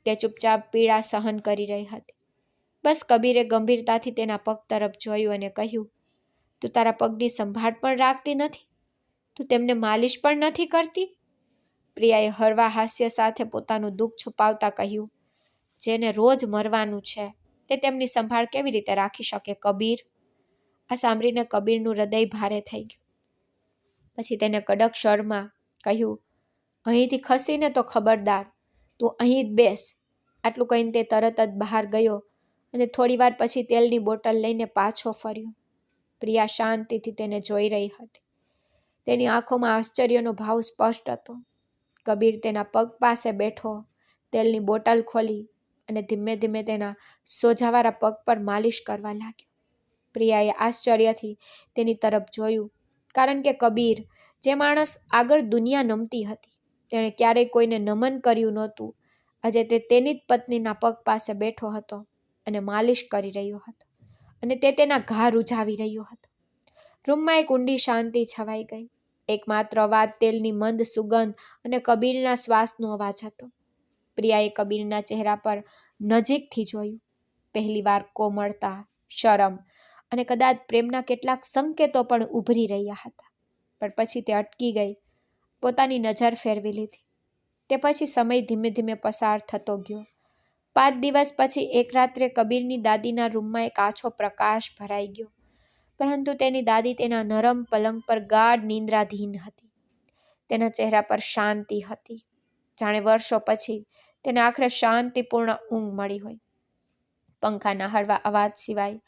તે ચૂપચાપ પીડા સહન કરી રહી હતી. બસ કબીરે ગંભીરતાથી તેના પગ તરફ જોયું અને કહ્યું, તું તારા પગની સંભાળ પણ રાખતી નથી? તું તેમને માલિશ પણ નથી કરતી? પ્રિયાએ હળવા હાસ્ય સાથે પોતાનું દુઃખ છુપાવતા કહ્યું, જેને રોજ મરવાનું છે તે તેમની સંભાળ કેવી રીતે રાખી શકે કબીર? આ સાંભળીને કબીરનું હૃદય ભારે થઈ ગયું. પછી તેને કડક સ્વરમાં કહ્યું, અહીંથી ખસીને તો ખબરદાર, તું અહીં જ બેસ. આટલું કહીને તે તરત જ બહાર ગયો અને થોડી વાર પછી તેલની બોટલ લઈને પાછો ફર્યો. પ્રિયા શાંતિથી તેને જોઈ રહી હતી. તેની આંખોમાં આશ્ચર્યનો ભાવ સ્પષ્ટ હતો. કબીર તેના પગ પાસે બેઠો, તેલની બોટલ ખોલી અને ધીમે ધીમે તેના સોજાવાળા પગ પર માલિશ કરવા લાગ્યો. પ્રિયાએ આશ્ચર્યથી તેની તરફ જોયું, કારણ કે કબીર, જે માણસ આગળ દુનિયા નમતી હતી, તેણે ક્યારેય કોઈને નમન કર્યું નહોતું. આજે તે તેની જ પત્નીના પગ પાસે બેઠો હતો અને માલિશ કરી રહ્યો હતો, અને તે તેના ઘા રૂઝાવી રહ્યો હતો. રૂમમાં એક ઊંડી શાંતિ છવાઈ ગઈ. એકમાત્ર અવાજ તેલની મંદ સુગંધ અને કબીરના શ્વાસનો અવાજ હતો. પ્રિયાએ કબીરના ચહેરા પર નજીકથી જોયું. પહેલીવાર કોમળતા, શરમ અને કદાચ પ્રેમના કેટલાક સંકેતો પણ ઉભરી રહ્યા હતા. પણ પછી તે અટકી ગઈ, પોતાની નજર ફેરવી લીધી. તે પછી સમય ધીમે ધીમે પસાર થતો ગયો. 5 દિવસ પછી એક રાત્રે કબીરની દાદીના રૂમમાં એક આછો પ્રકાશ ભરાઈ ગયો. પરંતુ તેની દાદી તેના નરમ પલંગ પર ગાઢ નિંદ્રાધીન હતી. તેના ચહેરા પર શાંતિ હતી, જાણે વર્ષો પછી તેને આખરે શાંતિપૂર્ણ ઊંઘ મળી હોય. પંખાના હળવા અવાજ સિવાય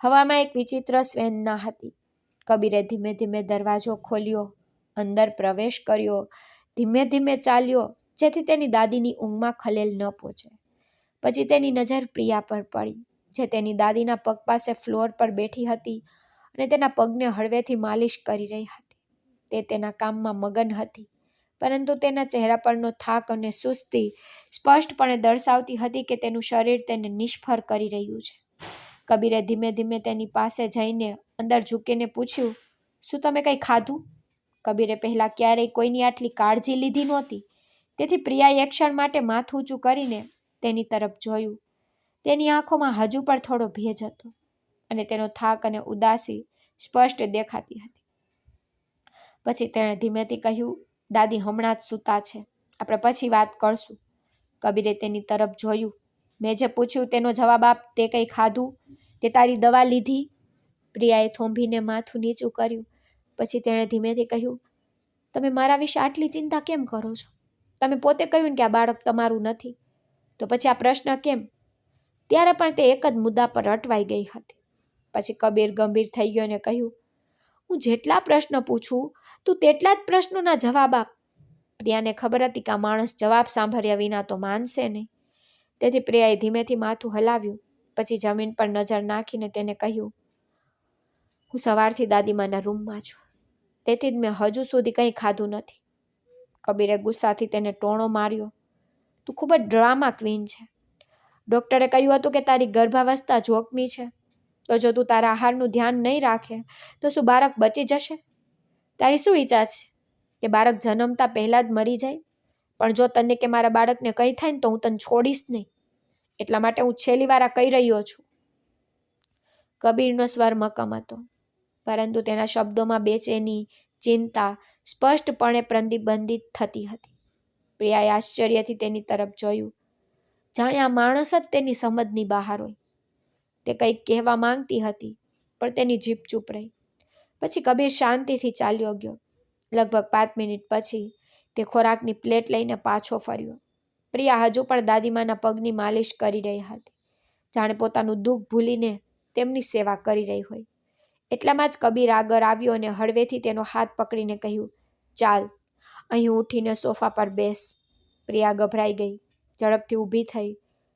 હવામાં એક વિચિત્ર સ્વેદના હતી. કબીરે ધીમે ધીમે દરવાજો ખોલ્યો, અંદર પ્રવેશ કર્યો, ધીમે ધીમે ચાલ્યો, જેથી તેની દાદીની ઊંઘમાં ખલેલ ન પહોંચે. પછી તેની નજર પ્રિયા પર પડી, જે તેની દાદીના પગ પાસે ફ્લોર પર બેઠી હતી અને તેના પગને હળવેથી માલિશ કરી રહી હતી. તે તેના કામમાં મગન હતી, પરંતુ તેના ચહેરા પરનો થાક અને સુસ્તી સ્પષ્ટપણે દર્શાવતી હતી કે તેનું શરીર તેને નિષ્ફળ કરી રહ્યું છે. કબીરે ધીમે ધીમે તેની પાસે જઈને અંદર ઝૂકીને પૂછ્યું, શું તમે કંઈ ખાધું? કબીરે પહેલાં ક્યારેય કોઈની આટલી કાળજી લીધી નહોતી, તેથી પ્રિયાએ એક ક્ષણ માટે માથું ઊંચું કરીને તેની તરફ જોયું. તેની આંખોમાં હજુ પણ થોડો ભેજ હતો અને તેનો થાક અને ઉદાસી સ્પષ્ટ દેખાતી હતી. પછી તેણે ધીમેથી કહ્યું, દાદી હમણાં જ સૂતા છે, આપણે પછી વાત કરશું. કબીરે તેની તરફ જોયું. મેં જે પૂછ્યું તેનો જવાબ આપ. તે કંઈ ખાધું? તે તારી દવા લીધી? પ્રિયાએ થોંભીને માથું નીચું કર્યું. પછી તેણે ધીમેથી કહ્યું, તમે મારા વિશે આટલી ચિંતા કેમ કરો છો? તમે પોતે કહ્યું કે આ બાળક તમારું નથી, તો પછી આ પ્રશ્ન કેમ? ત્યારે પણ તે એક જ મુદ્દા પર અટવાઈ ગઈ હતી. પછી કબીર ગંભીર થઈ ગયો અને કહ્યું, હું જેટલા પ્રશ્ન પૂછું તું તેટલા જ પ્રશ્નોના જવાબ આપ. પ્રિયાને ખબર હતી કે આ માણસ જવાબ સાંભળ્યા વિના તો માનશે નહીં. તેથી પ્રિયાએ ધીમેથી માથું હલાવ્યું. પછી જમીન પર નજર નાખીને તેને કહ્યું, હું સવારથી દાદીમાના રૂમમાં છું, તેથી જ મેં હજુ સુધી કંઈ ખાધું નથી. કબીરે ગુસ્સાથી તેને ટોણો માર્યો. તું ખૂબ જ ડ્રામા ક્વીન છે. ડૉક્ટરે કહ્યું હતું કે તારી ગર્ભાવસ્થા જોખમી છે, તો જો તું તારા આહારનું ધ્યાન નહીં રાખે તો શું બાળક બચી જશે? તારી શું ઈચ્છા છે કે બાળક જન્મતા પહેલાં જ મરી જાય? પણ જો તને કે મારા બાળકને કંઈ થાય ને તો હું તને છોડીશ નહીં. એટલા માટે હું છેલ્લી વાર આ કહી રહ્યો છું. કબીરનો સ્વર મક્કમ હતો, પરંતુ તેના શબ્દોમાં બેચેની, ચિંતા સ્પષ્ટપણે પ્રતિબંધિત થતી હતી. પ્રિયાએ આશ્ચર્યથી તેની તરફ જોયું, જાણે આ માણસ જ તેની સમજની બહાર હોય. તે કંઈક કહેવા માંગતી હતી, પણ તેની જીભ ચૂપ રહી. પછી કબીર શાંતિથી ચાલ્યો ગયો. લગભગ 5 મિનિટ પછી તે ખોરાકની પ્લેટ લઈને પાછો ફર્યો. પ્રિયા હજુ પણ દાદીમાના પગની માલિશ કરી રહી હતી, જાણે પોતાનું દુઃખ ભૂલીને તેમની સેવા કરી રહી હોય. એટલામાં જ કબીર આગળ આવ્યો અને હળવેથી તેનો હાથ પકડીને કહ્યું, ચાલ, અહીં ઉઠીને સોફા પર બેસ. પ્રિયા ગભરાઈ ગઈ, ઝડપથી ઊભી થઈ,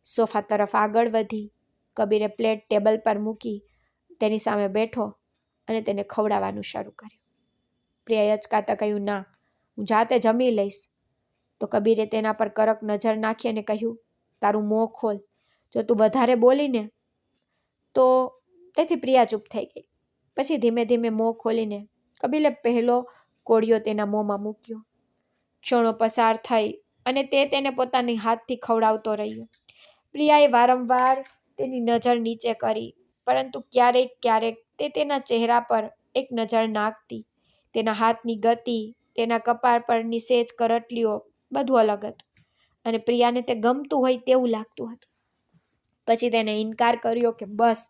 સોફા તરફ આગળ વધી. કબીરે પ્લેટ ટેબલ પર મૂકી તેની સામે બેઠો અને તેને ખવડાવવાનું શરૂ કર્યું. પ્રિયાએ અચકાતા કહ્યું, ના, હું જાતે જમી લઈશ. તો કબીરે તેના પર કડક નજર નાખી અને કહ્યું, તારું મોં ખોલ. જો તું વધારે બોલીને તો. તેથી પ્રિયા ચૂપ થઈ ગઈ. પછી ધીમે ધીમે મોં ખોલીને કબીરે પહેલો કોળિયો તેના મોંમાં મૂક્યો. ક્ષણો પસાર થઈ અને તે તેને પોતાની હાથથી ખવડાવતો રહ્યો. પ્રિયાએ વારંવાર તેની નજર નીચે કરી, પરંતુ ક્યારેક ક્યારેક તે તેના ચહેરા પર એક નજર નાખતી. તેના હાથની ગતિ, તેના કપાળ પરની સેજ કરટલીઓ, બધું અલગ હતું અને પ્રિયાને તે ગમતું હોય તેવું લાગતું હતું. પછી તેને ઇનકાર કર્યો કે બસ,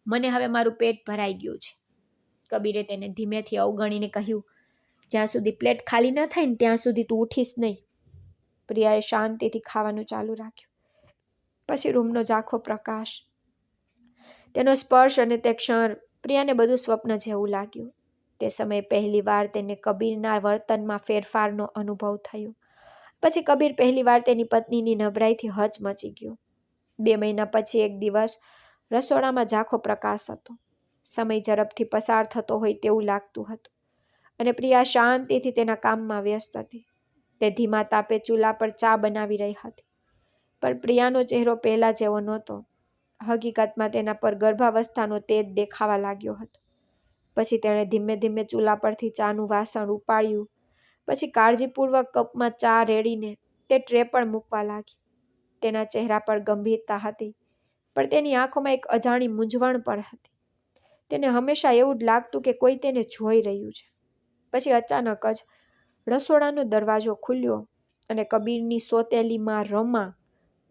મને હવે મારું પેટ ભરાઈ ગયું છે. કબીરે તેને ધીમેથી અવગણીને કહ્યું, જ્યાં સુધી પ્લેટ ખાલી ન થાય ને ત્યાં સુધી તું ઉઠીશ નહીં. પ્રિયાએ શાંતિથી ખાવાનું ચાલુ રાખ્યું. પછી રૂમનો ઝાંખો પ્રકાશ, તેનો સ્પર્શ અને તે ક્ષણ પ્રિયાને બધું સ્વપ્ન જેવું લાગ્યું. તે સમયે પહેલીવાર તેને કબીરના વર્તનમાં ફેરફારનો અનુભવ થયો. પછી કબીર પહેલીવાર તેની પત્નીની નબળાઈથી હચમચી ગયો. 2 મહિના પછી એક દિવસ રસોડામાં ઝાંખો પ્રકાશ હતો. સમય ઝડપથી પસાર થતો હોય તેવું લાગતું હતું અને પ્રિયા શાંતિથી તેના કામમાં વ્યસ્ત હતી. તે ધીમા તાપે ચૂલા પર ચા બનાવી રહી હતી. પણ પ્રિયાનો ચહેરો પહેલા જેવો નહોતો. હકીકતમાં તેના પર ગર્ભાવસ્થાનો તેજ દેખાવા લાગ્યો હતો. પછી તેણે ધીમે ધીમે ચૂલા પરથી ચાનું વાસણ ઉપાડ્યું. પછી કાળજીપૂર્વક કપમાં ચા રેડીને તે ટ્રે પર મૂકવા લાગી. તેના ચહેરા પર ગંભીરતા હતી, પણ તેની આંખોમાં એક અજાણી મૂંઝવણ પણ હતી. તેને હંમેશા એવું જ લાગતું કે કોઈ તેને જોઈ રહ્યું છે. પછી અચાનક જ રસોડાનો દરવાજો ખુલ્યો અને કબીરની સોતેલી માં રમા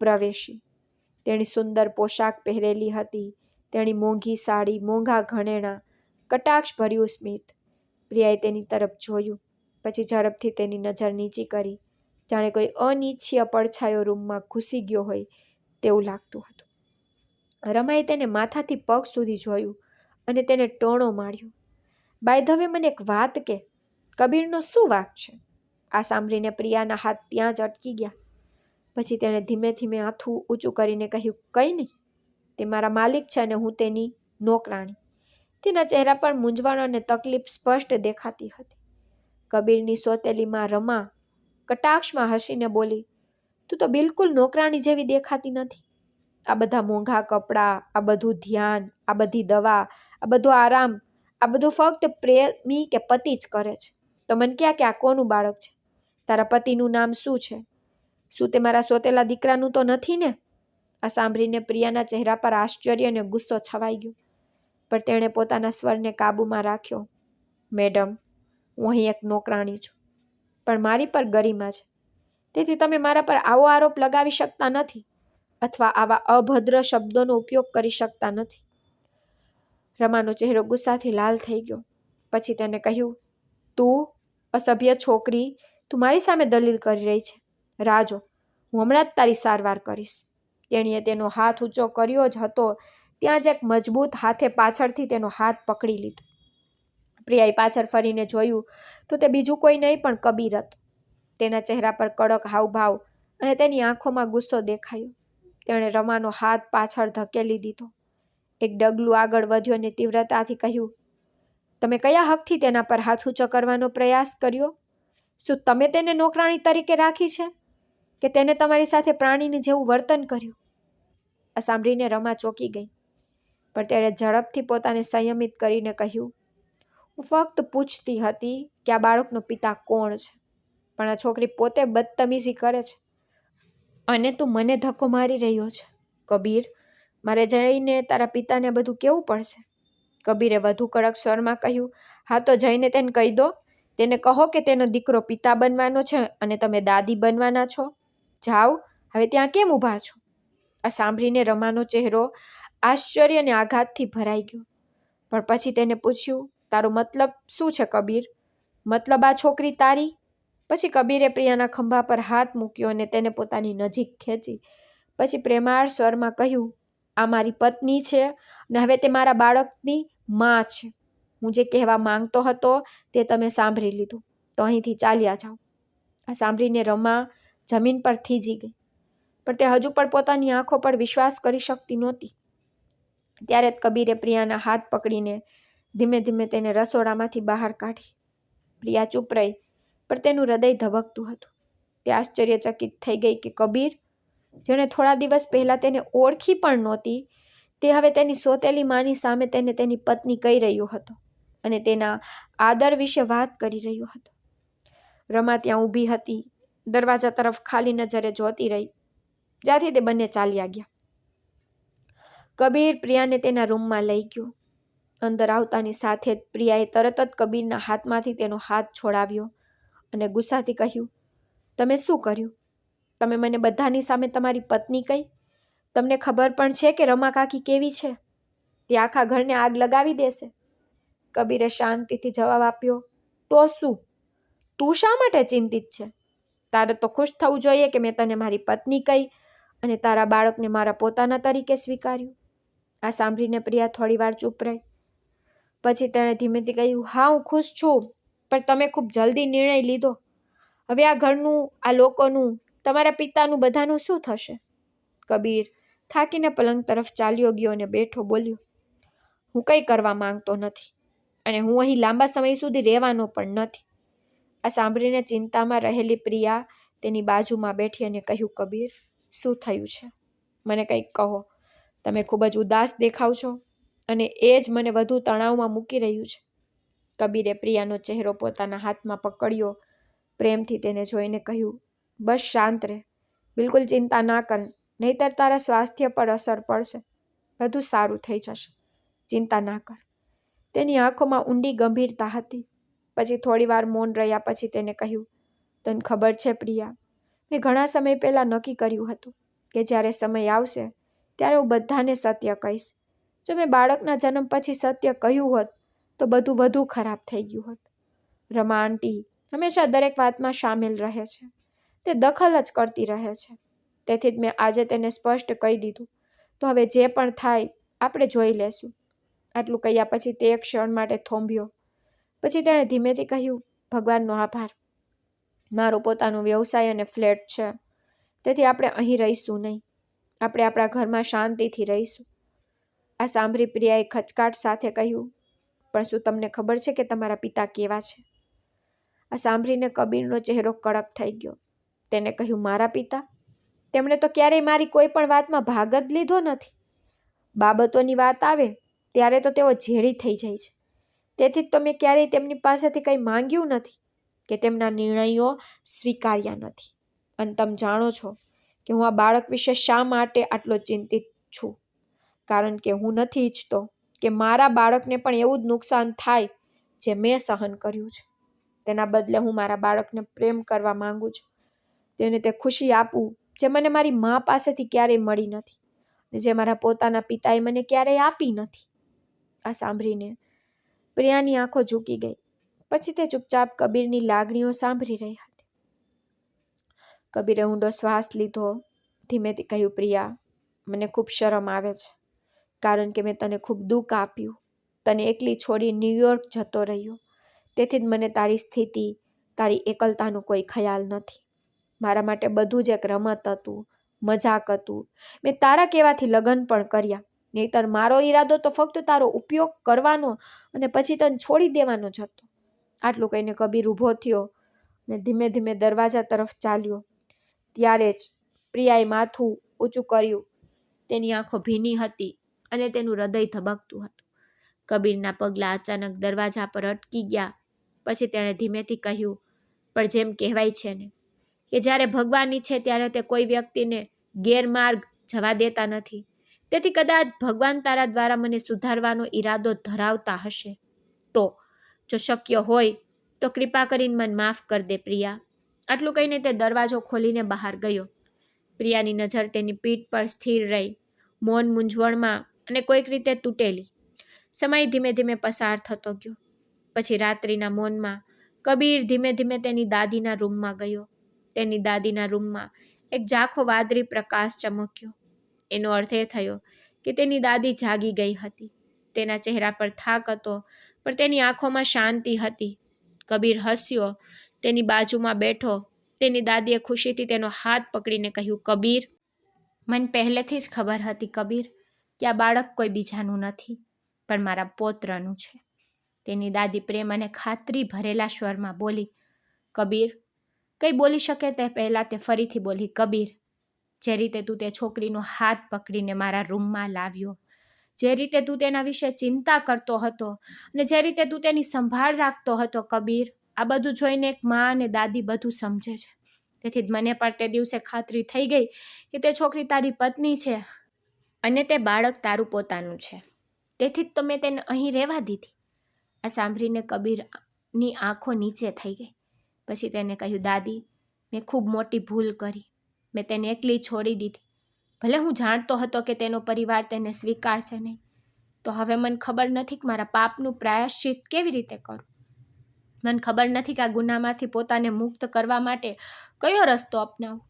પ્રવેશી. તેણી સુંદર પોશાક પહેરેલી હતી. તેની મોંઘી સાડી, મોંઘા ઘરેણાં, કટાક્ષ ભર્યું સ્મિત. પ્રિયાએ તેની તરફ જોયું, પછી ઝડપથી તેની નજર નીચી કરી, જાણે કોઈ અનિચ્છીય પડછાયો રૂમમાં ઘૂસી ગયો હોય તેવું લાગતું હતું. રમાએ તેને માથાથી પગ સુધી જોયું અને તેને ટોણો માર્યો. બાય ધ વે, મને એક વાત કે, કબીરનો શું વાંક છે? આ સાંભળીને પ્રિયાના હાથ ત્યાં જ અટકી ગયા. પછી તેણે ધીમે ધીમે હાથું ઊંચું કરીને કહ્યું, કંઈ નહીં. તે મારા માલિક છે અને હું તેની નોકરાણી. તેના ચહેરા પર મૂંઝવણ અને તકલીફ સ્પષ્ટ દેખાતી હતી. કબીરની સોતેલી માં રમા કટાક્ષમાં હસીને બોલી, તું તો બિલકુલ નોકરાણી જેવી દેખાતી નથી. આ બધા મોંઘા કપડાં, આ બધું ધ્યાન, આ બધી દવા, આ બધો આરામ, આ બધું ફક્ત પ્રેમી કે પતિ જ કરે છે. તો મને ક્યાં કે આ કોનું બાળક છે? તારા પતિનું નામ શું છે? શું તે મારા સોતેલા દીકરાનું તો નથી ને? આ સાંભળીને પ્રિયાના ચહેરા પર આશ્ચર્ય અને ગુસ્સો છવાઈ ગયો, પણ તેણે પોતાના સ્વરને કાબૂમાં રાખ્યો. મેડમ, હું અહીં એક નોકરાણી છું, પણ મારી પર ગરિમા છે. તેથી તમે મારા પર આવો આરોપ લગાવી શકતા નથી અથવા આવા અભદ્ર શબ્દોનો ઉપયોગ કરી શકતા નથી. રમાનો ચહેરો ગુસ્સાથી લાલ થઈ ગયો. પછી તેને કહ્યું, તું અસભ્ય છોકરી, તું મારી સામે દલીલ કરી રહી છે. રાજો, હું હમણાં જ તારી સારવાર કરીશ. તેણીએ તેનો હાથ ઊંચો કર્યો જ હતો ત્યાં જ એક મજબૂત હાથે પાછળથી તેનો હાથ પકડી લીધો. પ્રિયાએ પાછળ ફરીને જોયું તો તે બીજું કોઈ નહીં પણ કબીર હતો. તેના ચહેરા પર કડક હાવભાવ અને તેની આંખોમાં ગુસ્સો દેખાયો. તેણે રમાનો હાથ પાછળ ધકેલી દીધો. એક ડગલું આગળ વધ્યો અને તીવ્રતાથી કહ્યું, તમે કયા હકથી તેના પર હાથ ઊંચો કરવાનો પ્રયાસ કર્યો? શું તમે તેને નોકરાણી તરીકે રાખી છે કે તેને તમારી સાથે પ્રાણીની જેવું વર્તન કર્યું? આ સાંભળીને રમા ચોંકી ગઈ, પણ તેણે ઝડપથી પોતાને સંયમિત કરીને કહ્યું, હું ફક્ત પૂછતી હતી કે આ બાળકનો પિતા કોણ છે, પણ આ છોકરી પોતે બદતમીઝી કરે છે અને તું મને ધક્કો મારી રહ્યો છે. કબીર, મારે જઈને તારા પિતાને બધું કહેવું પડશે. કબીરે વધુ કડક સ્વરમાં કહ્યું, હા તો જઈને તેને કહી દો. તેને કહો કે તેનો દીકરો પિતા બનવાનો છે અને તમે દાદી બનવાના છો. જાઓ, હવે ત્યાં કેમ ઊભા છો? આ સાંભળીને રમાનો ચહેરો આશ્ચર્ય અને આઘાતથી ભરાઈ ગયો, પણ પછી તેને પૂછ્યું, તારો મતલબ શું છે કબીર? મતલબ આ છોકરી તારી? પછી કબીરે પ્રિયાના ખંભા પર હાથ મૂક્યો અને તેને પોતાની નજીક ખેંચી. પછી પ્રેમાળ સ્વરમાં કહ્યું, આ મારી પત્ની છે અને હવે તે મારા બાળકની માં છે. હું જે કહેવા માંગતો હતો તે તમે સાંભળી લીધું, તો અહીંથી ચાલ્યા જાઓ. આ સાંભળીને રમા જમીન પર થીજી ગઈ, પણ તે હજુ પણ પોતાની આંખો પર વિશ્વાસ કરી શકતી નહોતી. ત્યારે જ કબીરે પ્રિયાના હાથ પકડીને ધીમે ધીમે તેને રસોડામાંથી બહાર કાઢી. પ્રિયા ચૂપ રહી, પણ તેનું હૃદય ધબકતું હતું. તે આશ્ચર્યચકિત થઈ ગઈ કે કબીર, જેણે થોડા દિવસ પહેલા તેને ઓળખી પણ નહોતી, તે હવે તેની સોતેલી માની સામે તેને તેની પત્ની કહી રહ્યો હતો અને તેના આદર વિશે વાત કરી રહ્યો હતો. રમા ત્યાં ઊભી હતી, દરવાજા તરફ ખાલી નજરે જોતી રહી, જ્યાંથી તે બંને ચાલ્યા ગયા. કબીર પ્રિયાને તેના રૂમમાં લઈ ગયો. અંદર આવતાની સાથે જ પ્રિયાએ તરત જ કબીરના હાથમાંથી તેનો હાથ છોડાવ્યો અને ગુસ્સાથી કહ્યું, તમે શું કર્યું? તમે મને બધાની સામે તમારી પત્ની કહી? તમને ખબર પણ છે કે રમા કાકી કેવી છે? તે આખા ઘરને આગ લગાવી દેશે. કબીરે શાંતિથી જવાબ આપ્યો, તો શું? તું શા માટે ચિંતિત છે? તારે તો ખુશ થવું જોઈએ કે મેં તને મારી પત્ની કહી અને તારા બાળકને મારા પોતાના તરીકે સ્વીકાર્યું. આ સાંભળીને પ્રિયા થોડી વાર ચૂપ રહી. પછી તેણે ધીમેથી કહ્યું, હા હું ખુશ છું, પણ તમે ખૂબ જલ્દી નિર્ણય લીધો. હવે આ ઘરનું, આ લોકોનું, તમારા પિતાનું, બધાનું શું થશે? કબીર થાકીને પલંગ તરફ ચાલ્યો ગયો અને બેઠો બોલ્યો, હું કંઈ કરવા માંગતો નથી અને હું અહીં લાંબા સમય સુધી રહેવાનો પણ નથી. આ સાંભળીને ચિંતામાં રહેલી પ્રિયા તેની બાજુમાં બેઠી અને કહ્યું, કબીર, શું થયું છે? મને કંઈક કહો. તમે ખૂબ જ ઉદાસ દેખાવ છો અને એ જ મને વધુ તણાવમાં મૂકી રહ્યું છે. કબીરે પ્રિયાનો ચહેરો પોતાના હાથમાં પકડ્યો. પ્રેમથી તેને જોઈને કહ્યું, બસ શાંત રહે, બિલકુલ ચિંતા ના કર, નહીતર તારા સ્વાસ્થ્ય પર અસર પડશે. બધું સારું થઈ જશે, ચિંતા ના કર. તેની આંખોમાં ઊંડી ગંભીરતા હતી. પછી થોડી વાર મૌન રહ્યા પછી તેને કહ્યું, તને ખબર છે પ્રિયા, મેં ઘણા સમય પહેલાં નક્કી કર્યું હતું કે જ્યારે સમય આવશે ત્યારે હું બધાને સત્ય કહીશ. જો મેં બાળકના જન્મ પછી સત્ય કહ્યું હોત તો બધું વધુ ખરાબ થઈ ગયું હોત. રમા આંટી હંમેશા દરેક વાતમાં સામેલ રહે છે, તે દખલ જ કરતી રહે છે. તેથી જ મેં આજે તેને સ્પષ્ટ કહી દીધું. તો હવે જે પણ થાય આપણે જોઈ લેશું. આટલું કહ્યા પછી તે એક ક્ષણ માટે થોંભ્યો. પછી તેણે ધીમેથી કહ્યું, ભગવાનનો આભાર, મારો પોતાનો વ્યવસાય અને ફ્લેટ છે, તેથી આપણે અહીં રહીશું નહીં. આપણે આપણા ઘરમાં શાંતિથી રહીશું. આ સાંભળી પ્રિયાએ ખચકાટ સાથે કહ્યું, પણ શું તમને ખબર છે કે તમારા પિતા કેવા છે? આ સાંભળીને કબીરનો ચહેરો કડક થઈ ગયો. તેને કહ્યું, મારા પિતા? તેમણે તો ક્યારેય મારી કોઈ પણ વાતમાં ભાગ જ લીધો નથી. બાબતોની વાત આવે ત્યારે તો તેઓ ઝેરી થઈ જાય છે. તેથી જ તો મેં ક્યારેય તેમની પાસેથી કંઈ માંગ્યું નથી કે તેમના નિર્ણયો સ્વીકાર્યા નથી. અને તમે જાણો છો કે હું આ બાળક વિશે શા માટે આટલો ચિંતિત છું. કારણ કે હું નથી ઈચ્છતો કે મારા બાળકને પણ એવું જ નુકસાન થાય જે મેં સહન કર્યું છે. તેના બદલે હું મારા બાળકને પ્રેમ કરવા માંગુ છું, તેને તે ખુશી આપું જે મને મારી મા પાસેથી ક્યારેય મળી નથી અને જે મારા પોતાના પિતાએ મને ક્યારેય આપી નથી. આ સાંભળીને પ્રિયાની આંખો ઝૂકી ગઈ. પછી તે ચૂપચાપ કબીરની લાગણીઓ સાંભળી રહી હતી. કબીરે ઊંડો શ્વાસ લીધો. ધીમેથી કહ્યું, પ્રિયા, મને ખૂબ શરમ આવે છે, કારણ કે મેં તને ખૂબ દુઃખ આપ્યું. તને એકલી છોડી ન્યૂયોર્ક જતો રહ્યો. તેથી જ મને તારી સ્થિતિ, તારી એકલતાનો કોઈ ખ્યાલ નથી. મારા માટે બધું જ એક રમત હતું, મજાક હતું. મેં તારા કહેવાથી લગ્ન પણ કર્યા, નહીતર મારો ઈરાદો તો ફક્ત તારો ઉપયોગ કરવાનો અને પછી તને છોડી દેવાનો જ હતો. આટલું કહીને કબીર ઊભો થયો અને ધીમે ધીમે દરવાજા તરફ ચાલ્યો. ત્યારે જ પ્રિયાએ માથું ઊંચું કર્યું. તેની આંખો ભીની હતી અને તેનું હૃદય ધબકતું હતું. કબીરના પગલાં અચાનક દરવાજા પર અટકી ગયા. પછી તેણે ધીમેથી કહ્યું, પણ જેમ કહેવાય છે ને કે જ્યારે ભગવાન ઈચ્છે ત્યારે તે કોઈ વ્યક્તિને ગેરમાર્ગ જવા દેતા નથી. તેથી કદાચ ભગવાન તારા દ્વારા મને સુધારવાનો ઈરાદો ધરાવતા હશે તો જો શક્ય હોય તો કૃપા કરીને મને માફ કર દે પ્રિયા. આટલું કહીને તે દરવાજો ખોલીને બહાર ગયો. પ્રિયાની નજર તેની પીઠ પર સ્થિર રહી, મૌન મૂંઝવણમાં અને કોઈક રીતે તૂટેલી. સમય ધીમે ધીમે પસાર થતો ગયો. પછી રાત્રિના મૌનમાં કબીર ધીમે ધીમે તેની દાદીના રૂમમાં ગયો. તેની દાદીના રૂમમાં એક ઝાંખો વાદળી પ્રકાશ ચમક્યો. એનો અર્થ એ થયો કે તેની દાદી જાગી ગઈ હતી. તેના ચહેરા પર થાક હતો, પણ તેની આંખોમાં શાંતિ હતી. કબીર હસ્યો, તેની બાજુમાં બેઠો. તેની દાદીએ ખુશીથી તેનો હાથ પકડીને કહ્યું, કબીર, મને પહેલેથી જ ખબર હતી કબીર કે આ બાળક કોઈ બીજાનું નથી, પણ મારા પૌત્રનું છે. તેની દાદી પ્રેમ અને ખાતરી ભરેલા સ્વરમાં બોલી. કબીર કંઈ બોલી શકે તે પહેલાં તે ફરીથી બોલી, કબીર, જે રીતે તું તે છોકરીનો હાથ પકડીને મારા રૂમમાં લાવ્યો, જે રીતે તું તેના વિશે ચિંતા કરતો હતો અને જે રીતે તું તેની સંભાળ રાખતો હતો, કબીર, આ બધું જોઈને એક મા અને દાદી બધું સમજે છે. તેથી જ મને પણ તે દિવસે ખાતરી થઈ ગઈ કે તે છોકરી તારી પત્ની છે અને તે બાળક તારું પોતાનું છે. તેથી જ તો મેં તેને અહીં રહેવા દીધી. આ સાંભળીને કબીરની આંખો નીચે થઈ ગઈ. પછી તેને કહ્યું, દાદી, મેં ખૂબ મોટી ભૂલ કરી. મેં તેને એકલી છોડી દીધી. ભલે હું જાણતો હતો કે તેનો પરિવાર તેને સ્વીકારશે નહીં. તો હવે મને ખબર નથી કે મારા પાપનું પ્રાયશ્ચિત કેવી રીતે કરું. મને ખબર નથી કે આ ગુનામાંથી પોતાને મુક્ત કરવા માટે કયો રસ્તો અપનાવું.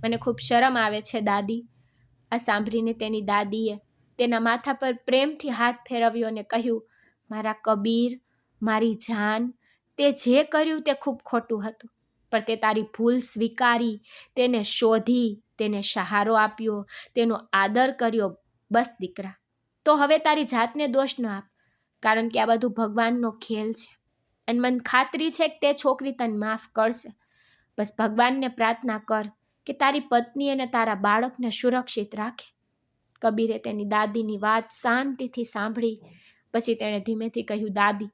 મને ખૂબ શરમ આવે છે દાદી. આ સાંભળીને તેની દાદીએ તેના માથા પર પ્રેમથી હાથ ફેરવ્યો અને કહ્યું, મારા કબીર, મારી જાન, તે જે કર્યું તે ખૂબ ખોટું હતું, પણ તે તારી ભૂલ સ્વીકારી, તેને શોધી, તેને સહારો આપ્યો, તેનો આદર કર્યો. બસ દીકરા, તો હવે તારી જાતને દોષ ન આપ, કારણ કે આ બધું ભગવાનનો ખેલ છે અને મને ખાતરી છે કે તે છોકરી તને માફ કરશે. બસ ભગવાનને પ્રાર્થના કર કે તારી પત્ની અને તારા બાળકને સુરક્ષિત રાખે. કબીરે તેની દાદીની વાત શાંતિથી સાંભળી. પછી તેણે ધીમેથી કહ્યું, દાદી,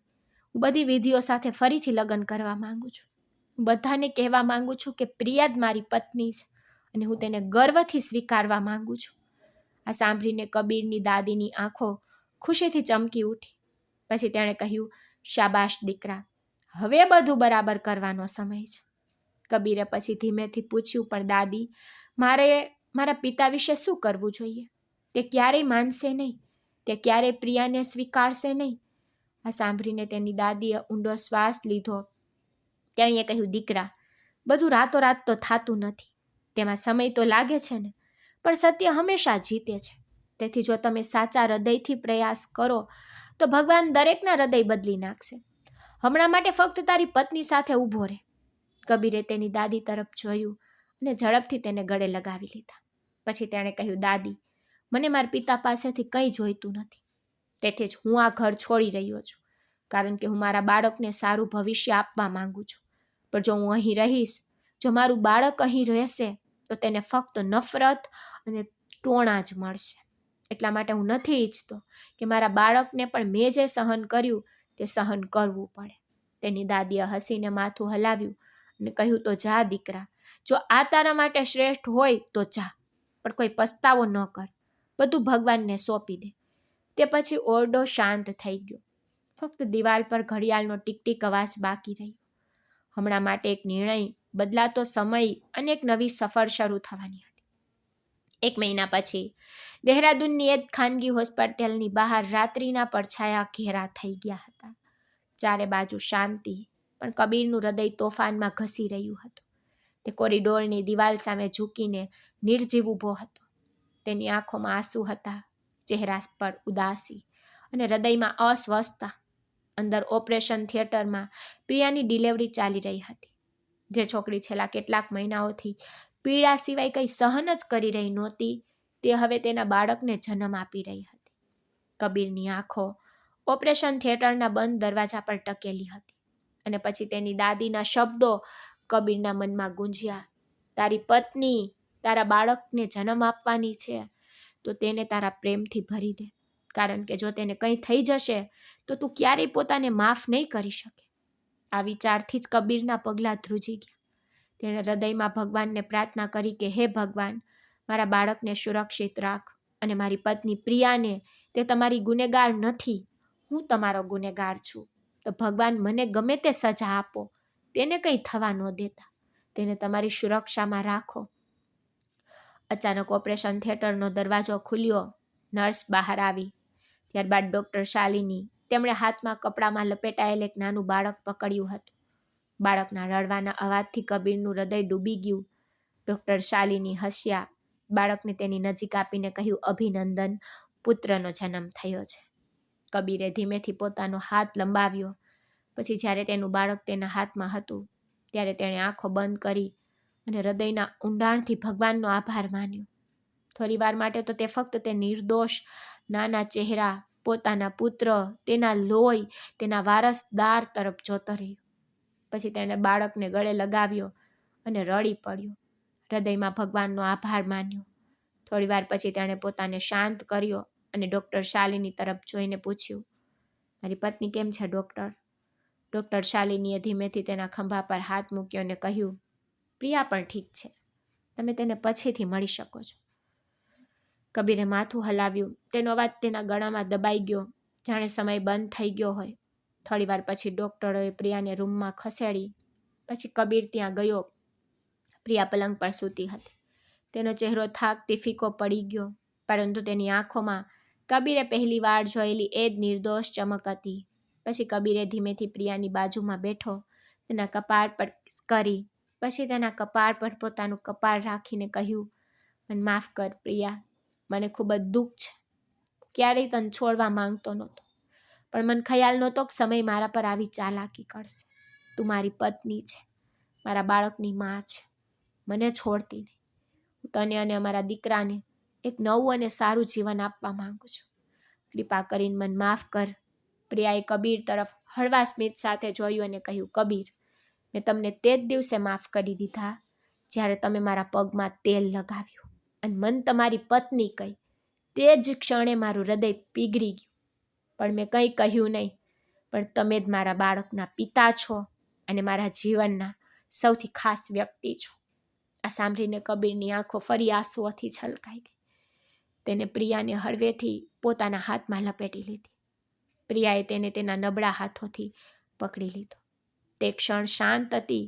હું બધી વિધિઓ સાથે ફરીથી લગ્ન કરવા માંગુ છું. હું બધાને કહેવા માંગુ છું કે પ્રિયા જ મારી પત્ની છે અને હું તેને ગર્વથી સ્વીકારવા માંગુ છું. આ સાંભળીને કબીરની દાદીની આંખો ખુશીથી ચમકી ઉઠી. પછી તેણે કહ્યું, શાબાશ દીકરા, હવે બધું બરાબર કરવાનો સમય છે. કબીરે પછી ધીમેથી પૂછ્યું, પણ દાદી, મારે મારા પિતા વિશે શું કરવું જોઈએ? તે ક્યારેય માનશે નહીં, તે ક્યારેય પ્રિયાને સ્વીકારશે નહીં. આ સાંભળીને તેની દાદીએ ઊંડો શ્વાસ લીધો. તેણીએ કહ્યું, દીકરા, બધું રાતોરાત તો થતું નથી, તેમાં સમય તો લાગે છે ને, પણ સત્ય હંમેશા જીતે છે. તેથી જો તમે સાચા હૃદયથી પ્રયાસ કરો તો ભગવાન દરેકના હૃદય બદલી નાખશે. હમણાં માટે ફક્ત તારી પત્ની સાથે ઊભો રહે. કબીરે તેની દાદી તરફ જોયું અને ઝડપથી તેને ગળે લગાવી લીધા. પછી તેણે કહ્યું, દાદી, મને મારા પિતા પાસેથી કંઈ જોઈતું નથી. તેથી જ હું આ ઘર છોડી રહ્યો છું, કારણ કે હું મારા બાળકને સારું ભવિષ્ય આપવા માંગુ છું. પણ જો હું અહીં રહીશ, જો મારું બાળક અહીં રહેશે, તો તેને ફક્ત નફરત અને ટોણા જ મળશે. એટલા માટે હું નથી ઈચ્છતો કે મારા બાળકને પણ મેં જે સહન કર્યું તે સહન કરવું પડે. તેની દાદીએ હસીને માથું હલાવ્યું અને કહ્યું, તો જા દીકરા, જો આ તારા માટે શ્રેષ્ઠ હોય તો જા, પણ કોઈ પસ્તાવો ન કર. બધું ભગવાનને સોંપી દે. તે પછી ઓરડો શાંત થઈ ગયો. ફક્ત દિવાલ પર ઘડિયાળનો ટીક-ટીક અવાજ બાકી રહ્યો. હમણાં માટે એક નિર્ણય, બદલાતો સમય અને એક નવી સફર શરૂ થવાની હતી. 1 મહિના પછી દહેરાદૂનની એક ખાનગી હોસ્પિટલની બહાર રાત્રિના પડછાયા ઘેરા થઈ ગયા હતા. ચારે બાજુ શાંતિ, પણ કબીરનું હૃદય તોફાનમાં ઘસી રહ્યું હતું. તે કોરિડોરની દિવાલ સામે ઝૂકીને નિર્જીવ ઊભો હતો. તેની આંખોમાં આંસુ હતા, ચહેરા પર ઉદાસી અને હૃદયમાં અસ્વસ્થતા. અંદર ઓપરેશન થિયેટરમાં પ્રિયાની ડિલિવરી ચાલી રહી હતી. જે છોકરી છેલ્લા કેટલાક મહિનાઓથી પીડા સિવાય કંઈ સહન જ કરી રહી નહોતી, તે હવે તેના બાળકને જન્મ આપી રહી હતી. કબીરની આંખો ઓપરેશન થિયેટરના બંધ દરવાજા પર ટકેલી હતી અને પછી તેની દાદીના શબ્દો કબીરના મનમાં ગુંજ્યા, તારી પત્ની તારા બાળકને જન્મ આપવાની છે, તો તેને તારા પ્રેમથી ભરી દે, કારણ કે જો તેને કંઈ થઈ જશે તો તું ક્યારેય પોતાને માફ નહીં કરી શકે. આ વિચારથી જ કબીરના પગલાં ધ્રુજી ગયા. તેણે હૃદયમાં ભગવાનને પ્રાર્થના કરી કે હે ભગવાન, મારા બાળકને સુરક્ષિત રાખ અને મારી પત્ની પ્રિયાને, તે તમારી ગુનેગાર નથી, હું તમારો ગુનેગાર છું. તો ભગવાન મને ગમે તે સજા આપો, તેને કંઈ થવા ન દેતા, તેને તમારી સુરક્ષામાં રાખો. અચાનક ઓપરેશન થિયેટરનો દરવાજો ખુલ્યો. નર્સ બહાર આવી. ત્યારબાદ ડૉક્ટર શાલિની. તેમણે હાથમાં કપડામાં લપેટાયેલ એક નાનું બાળક પકડ્યું હતું. બાળકના રડવાના અવાજથી કબીરનું હૃદય ડૂબી ગયું. ડૉક્ટર શાલિની હસ્યા. બાળકને તેની નજીક આપીને કહ્યું, અભિનંદન, પુત્રનો જન્મ થયો છે. કબીરે ધીમેથી પોતાનો હાથ લંબાવ્યો. પછી જ્યારે તેનું બાળક તેના હાથમાં હતું, ત્યારે તેણે આંખો બંધ કરી અને હૃદયના ઊંડાણથી ભગવાનનો આભાર માન્યો. થોડીવાર માટે તો તે ફક્ત તે નિર્દોષ નાના ચહેરા, પોતાના પુત્ર, તેના લોહી, તેના વારસદાર તરફ જોતો રહ્યો. પછી તેણે બાળકને ગળે લગાવ્યો અને રડી પડ્યો. હૃદયમાં ભગવાનનો આભાર માન્યો. થોડીવાર પછી તેણે પોતાને શાંત કર્યો અને ડૉક્ટર શાલિની તરફ જોઈને પૂછ્યું, મારી પત્ની કેમ છે ડૉક્ટર? ડૉક્ટર શાલિનીએ ધીમેથી તેના ખંભા પર હાથ મૂક્યો અને કહ્યું, પ્રિયા પણ ઠીક છે, તમે તેને પછીથી મળી શકો છો. કબીરે માથું હલાવ્યું. તેનો અવાજ તેના ગળામાં દબાઈ ગયો, જાણે સમય બંધ થઈ ગયો હોય. થોડીવાર પછી ડૉક્ટરોએ પ્રિયાને રૂમમાં ખસેડી. પછી કબીર ત્યાં ગયો. પ્રિયા પલંગ પર સૂતી હતી. તેનો ચહેરો થાકથી ફીકો પડી ગયો, પરંતુ તેની આંખોમાં કબીરે પહેલીવાર જોયેલી એ જ નિર્દોષ ચમક હતી. પછી કબીરે ધીમેથી પ્રિયાની બાજુમાં બેઠો, તેના કપાળ પર કરી, પછી તેના કપાળ પર પોતાનું કપાળ રાખીને કહ્યું, મને માફ કર પ્રિયા, મને ખૂબ જ દુઃખ છે. ક્યારેય તને છોડવા માંગતો નહોતો, પણ મને ખ્યાલ નહોતો કે સમય મારા પર આવી ચાલાકી કરશે. તું મારી પત્ની છે, મારા બાળકની માં છે, મને છોડતી નહીં. હું તને અને અમારા દીકરાને એક નવું અને સારું જીવન આપવા માંગુ છું. કૃપા કરીને મને માફ કર. પ્રિયાએ કબીર તરફ હળવા સ્મિત સાથે જોયું અને કહ્યું, કબીર, મેં તમને તે જ દિવસે માફ કરી દીધા જ્યારે તમે મારા પગમાં તેલ લગાવ્યું અને મન તમારી પત્ની કહી. તે જ ક્ષણે મારું હૃદય પીગળી ગયું, પણ મેં કંઈ કહ્યું નહીં. પણ તમે જ મારા બાળકના પિતા છો અને મારા જીવનના સૌથી ખાસ વ્યક્તિ છો. આ સાંભળીને કબીરની આંખો ફરી આંસુઓથી છલકાઈ ગઈ. તેને પ્રિયાને હળવેથી પોતાના હાથમાં લપેટી લીધી. પ્રિયાએ તેને તેના નબળા હાથોથી પકડી લીધો. તે ક્ષણ શાંત હતી,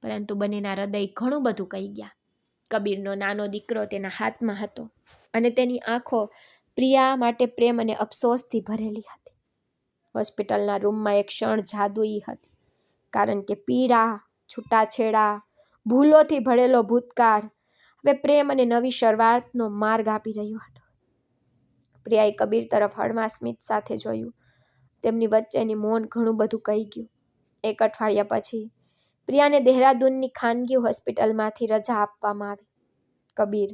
પરંતુ બંનેના હૃદય ઘણું બધું કહી ગયા. કબીરનો નાનો દીકરો તેના હાથમાં હતો અને તેની આંખો પ્રિયા માટે પ્રેમ અને અફસોસથી ભરેલી હતી. હોસ્પિટલના રૂમમાં એક ક્ષણ જાદુઈ હતી, કારણ કે પીડા, છૂટાછેડા, ભૂલોથી ભરેલો ભૂતકાળ હવે પ્રેમ અને નવી શરૂઆતનો માર્ગ આપી રહ્યો હતો. પ્રિયાએ કબીર તરફ હળવા સ્મિત સાથે જોયું. તેમની વચ્ચેની મૌન ઘણું બધું કહી ગયું. એક અઠવાડિયા પછી પ્રિયાને દહેરાદૂનની ખાનગી હોસ્પિટલમાંથી રજા આપવામાં આવી. કબીર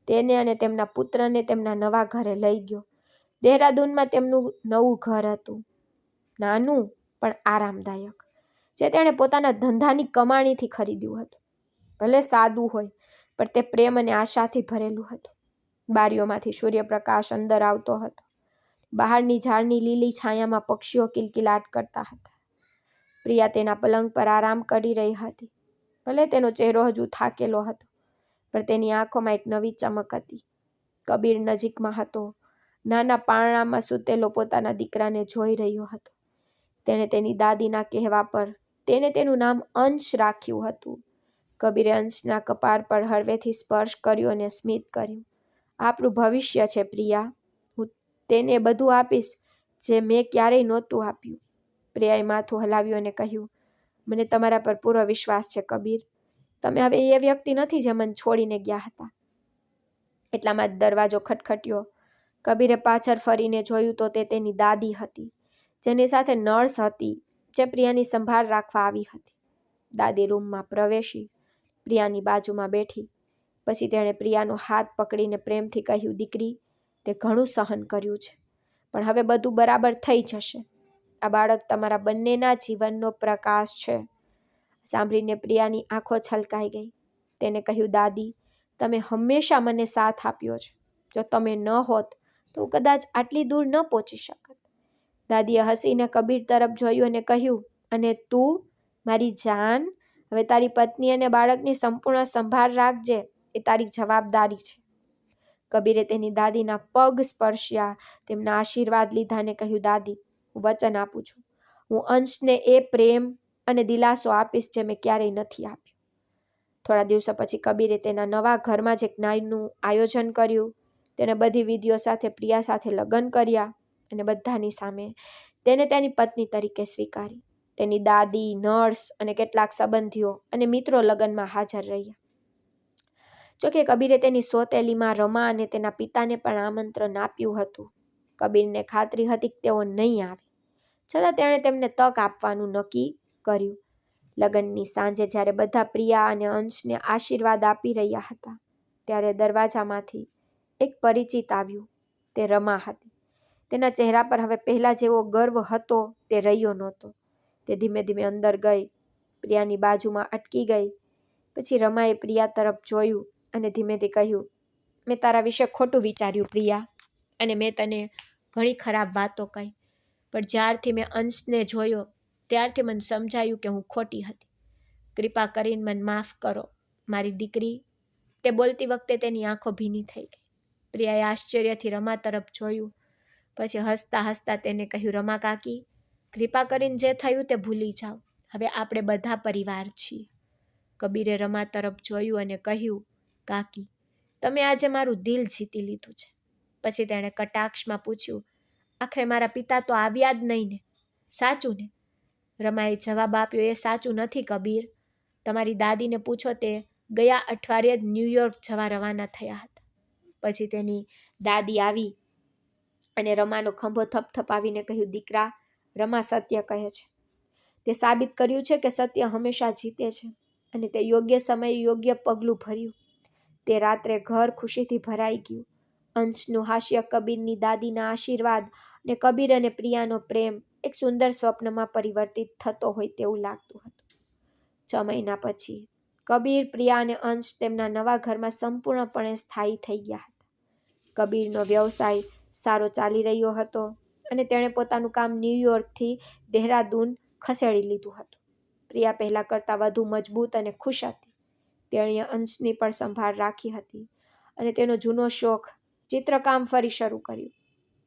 તેને અને તેમના પુત્રને તેમના નવા ઘરે લઈ ગયો. દહેરાદૂનમાં તેમનું નવું ઘર હતું, નાનું પણ આરામદાયક, જે તેણે પોતાના ધંધાની કમાણીથી ખરીદ્યું હતું. ભલે સાદું હોય, પણ તે પ્રેમ અને આશાથી ભરેલું હતું. બારીઓમાંથી સૂર્યપ્રકાશ અંદર આવતો હતો. બહારની ઝાડની લીલી છાયામાં પક્ષીઓ કિલકિલાટ કરતા હતા. પ્રિયા તેના પલંગ પર આરામ કરી રહી હતી. ભલે તેનો ચહેરો હજુ થાકેલો હતો, પણ તેની આંખોમાં એક નવી ચમક હતી. કબીર નજીકમાં હતો, નાના પારણામાં સૂતેલો પોતાના દીકરાને જોઈ રહ્યો હતો. તેણે તેની દાદીના કહેવા પર તેને તેનું નામ અંશ રાખ્યું હતું. કબીરે અંશના કપાળ પર હળવેથી સ્પર્શ કર્યો અને સ્મિત કર્યું. આપણું ભવિષ્ય છે પ્રિયા. હું તેને બધું આપીશ જે મેં ક્યારેય નહોતું આપ્યું. પ્રિયાએ માથું હલાવ્યું અને કહ્યું, મને તમારા પર પૂરો વિશ્વાસ છે કબીર. તમે હવે એ વ્યક્તિ નથી જે મને છોડીને ગયા હતા. એટલામાં જ દરવાજો ખટખટ્યો. કબીરે પાછળ ફરીને જોયું તો તે તેની દાદી હતી, જેની સાથે નર્સ હતી, જે પ્રિયાની સંભાળ રાખવા આવી હતી. દાદી રૂમમાં પ્રવેશી, પ્રિયાની બાજુમાં બેઠી. પછી તેણે પ્રિયાનો હાથ પકડીને પ્રેમથી કહ્યું, દીકરી, તે ઘણું સહન કર્યું છે, પણ હવે બધું બરાબર થઈ જશે. આ બાળક તમારા બંનેના જીવનનો પ્રકાશ છે. સાંભળીને પ્રિયાની આંખો છલકાઈ ગઈ. તેને કહ્યું, દાદી, તમે હંમેશા મને સાથ આપ્યો છે. જો તમે ન હોત તો હું કદાચ આટલી દૂર ન પહોંચી શકત. દાદીએ હસીને કબીર તરફ જોયું અને કહ્યું, અને તું મારી જાન, હવે તારી પત્ની અને બાળકની સંપૂર્ણ સંભાળ રાખજે. એ તારી જવાબદારી છે. કબીરે તેની દાદીના પગ સ્પર્શ્યા, તેમના આશીર્વાદ લીધા અને કહ્યું, દાદી, હું વચન આપું છું, હું અંશને એ પ્રેમ અને દિલાસો આપીશ જે મેં ક્યારેય નથી આપ્યો. થોડા દિવસો પછી કબીરે તેના નવા ઘરમાં જ એક નાઈનું આયોજન કર્યું. તેણે બધી વિધિઓ સાથે પ્રિયા સાથે લગ્ન કર્યા અને બધાની સામે તેને તેની પત્ની તરીકે સ્વીકારી. તેની દાદી, નર્સ અને કેટલાક સંબંધીઓ અને મિત્રો લગ્નમાં હાજર રહ્યા. જોકે કબીરે તેની સોતેલીમાં રમા અને તેના પિતાને પણ આમંત્રણ આપ્યું હતું. કબીરને ખાતરી હતી કે તેઓ નહીં આવે, છતાં તેણે તેમને તક આપવાનું નક્કી કર્યું. લગ્નની સાંજે જ્યારે બધા પ્રિયા અને અંશને આશીર્વાદ આપી રહ્યા હતા, ત્યારે દરવાજામાંથી એક પરિચિત આવ્યું. તે રમા હતી. તેના ચહેરા પર હવે પહેલા જેવો ગર્વ હતો તે રહ્યો નહોતો. તે ધીમે ધીમે અંદર ગઈ, પ્રિયાની બાજુમાં અટકી ગઈ. પછી રમાએ પ્રિયા તરફ જોયું અને ધીમેથી કહ્યું, મેં તારા વિશે ખોટું વિચાર્યું પ્રિયા, અને મેં તને ઘણી ખરાબ વાતો કહી, પણ જ્યારથી મેં અંશને જોયો ત્યારથી મને સમજાયું કે હું ખોટી હતી. કૃપા કરીને મને માફ કરો મારી દીકરી. તે બોલતી વખતે તેની આંખો ભીની થઈ ગઈ. પ્રિયાએ આશ્ચર્યથી રમા તરફ જોયું, પછી હસતા હસતા તેને કહ્યું, રમા કાકી, કૃપા કરીને જે થયું તે ભૂલી જાઓ. હવે આપણે બધા પરિવાર છીએ. કબીરે રમા તરફ જોયું અને કહ્યું, કાકી, તમે આજે મારું દિલ જીતી લીધું છે. પછી તેણે કટાક્ષમાં પૂછ્યું, આખરે મારા પિતા તો આવ્યા જ નહીં ને? સાચું ને? રમાએ જવાબ આપ્યો, એ સાચું નથી કબીર. તમારી દાદીને પૂછો, તે ગયા અઠવાડિયે જ ન્યૂયોર્ક જવા રવાના થયા હતા. પછી તેની દાદી આવી અને રમાનો ખંભો થપથપાવીને કહ્યું, દીકરા, રમા સત્ય કહે છે. તે સાબિત કર્યું છે કે સત્ય હંમેશા જીતે છે, અને તે યોગ્ય સમયે યોગ્ય પગલું ભર્યું. તે રાત્રે ઘર ખુશીથી ભરાઈ ગયું. અંશનું હાસ્ય, કબીરની દાદીના આશીર્વાદ અને કબીર અને પ્રિયાનો પ્રેમ એક સુંદર સ્વપ્નમાં પરિવર્તિત થતો હોય તેવું લાગતું હતું. 6 મહિના પછી કબીર, પ્રિયા અને અંશ તેમના નવા ઘરમાં સંપૂર્ણપણે સ્થાયી થઈ ગયા હતા. કબીરનો વ્યવસાય સારો ચાલી રહ્યો હતો અને તેણે પોતાનું કામ ન્યૂયોર્કથી દહેરાદૂન ખસેડી લીધું હતું. પ્રિયા પહેલાં કરતાં વધુ મજબૂત અને ખુશ હતી. તેણીએ અંશની પણ સંભાળ રાખી હતી અને તેનો જૂનો શોખ ચિત્રકામ ફરી શરૂ કર્યું.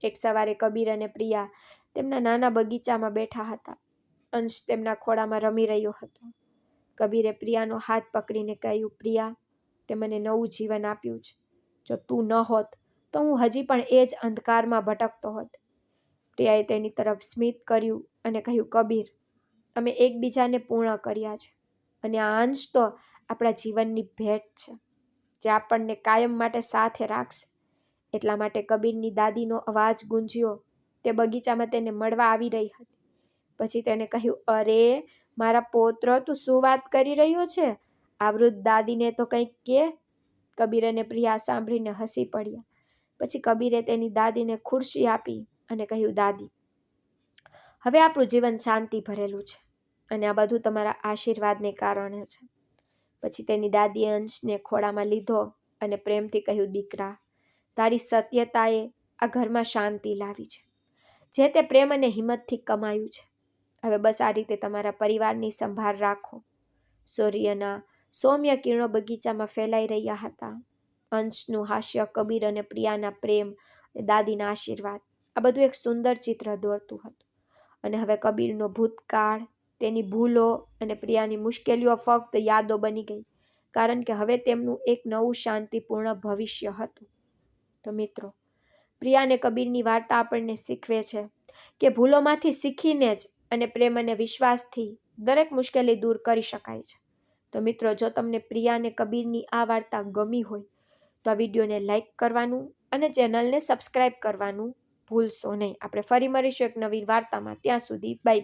એક સવારે કબીર અને પ્રિયા તેમના નાના બગીચામાં બેઠા હતા. અંશ તેમના ખોળામાં રમી રહ્યો હતો. કબીરે પ્રિયાનો હાથ પકડીને કહ્યું, પ્રિયા, તે મને નવું જીવન આપ્યું છે. જો તું ન હોત તો હું હજી પણ એ જ અંધકારમાં ભટકતો હોત. પ્રિયાએ તેની તરફ સ્મિત કર્યું અને કહ્યું, કબીર, અમે એકબીજાને પૂર્ણ કર્યા છે અને આ અંશ તો આપણા જીવનની ભેટ છે જે આપણને કાયમ માટે સાથે રાખશે. એટલા માટે કબીરની દાદીનો અવાજ ગુંજ્યો. તે બગીચામાં તેને મળવા આવી રહી હતી. પછી તેને કહ્યું, અરે મારા પૌત્ર, તું શું વાત કરી રહ્યો છે? આ વૃદ્ધ દાદીને તો કંઈક કે. કબીર અને પ્રિયા સાંભળીને હસી પડ્યા. પછી કબીરે તેની દાદીને ખુરશી આપી અને કહ્યું, દાદી, હવે આપણું જીવન શાંતિ ભરેલું છે અને આ બધું તમારા આશીર્વાદને કારણે છે. પછી તેની દાદીએ અંશને ખોળામાં લીધો અને પ્રેમથી કહ્યું, દીકરા, તારી સત્યતાએ આ ઘરમાં શાંતિ લાવી છે, જે તે પ્રેમ અને હિંમતથી કમાયું છે. હવે બસ આ રીતે તમારા પરિવારની સંભાળ રાખો. સૂર્યના સૌમ્ય કિરણો બગીચામાં ફેલાઈ રહ્યા હતા. અંશનું હાસ્ય, કબીર અને પ્રિયાના પ્રેમ, દાદીના આશીર્વાદ, આ બધું એક સુંદર ચિત્ર દોરતું હતું. અને હવે કબીરનો ભૂતકાળ, તેની ભૂલો અને પ્રિયાની મુશ્કેલીઓ ફક્ત યાદો બની ગઈ, કારણ કે હવે તેમનું એક નવું શાંતિપૂર્ણ ભવિષ્ય હતું. તો મિત્રો, પ્રિયા અને કબીરની વાર્તા આપણને શીખવે છે કે ભૂલોમાંથી શીખીને જ અને પ્રેમ અને વિશ્વાસથી દરેક મુશ્કેલી દૂર કરી શકાય છે. તો મિત્રો, જો તમને પ્રિયા અને કબીરની આ વાર્તા ગમી હોય તો આ વિડીયોને લાઈક કરવાનું અને ચેનલને સબસ્ક્રાઈબ કરવાનું ભૂલશો નહીં. આપણે ફરી મળીશું એક નવી વાર્તામાં. ત્યાં સુધી બાય.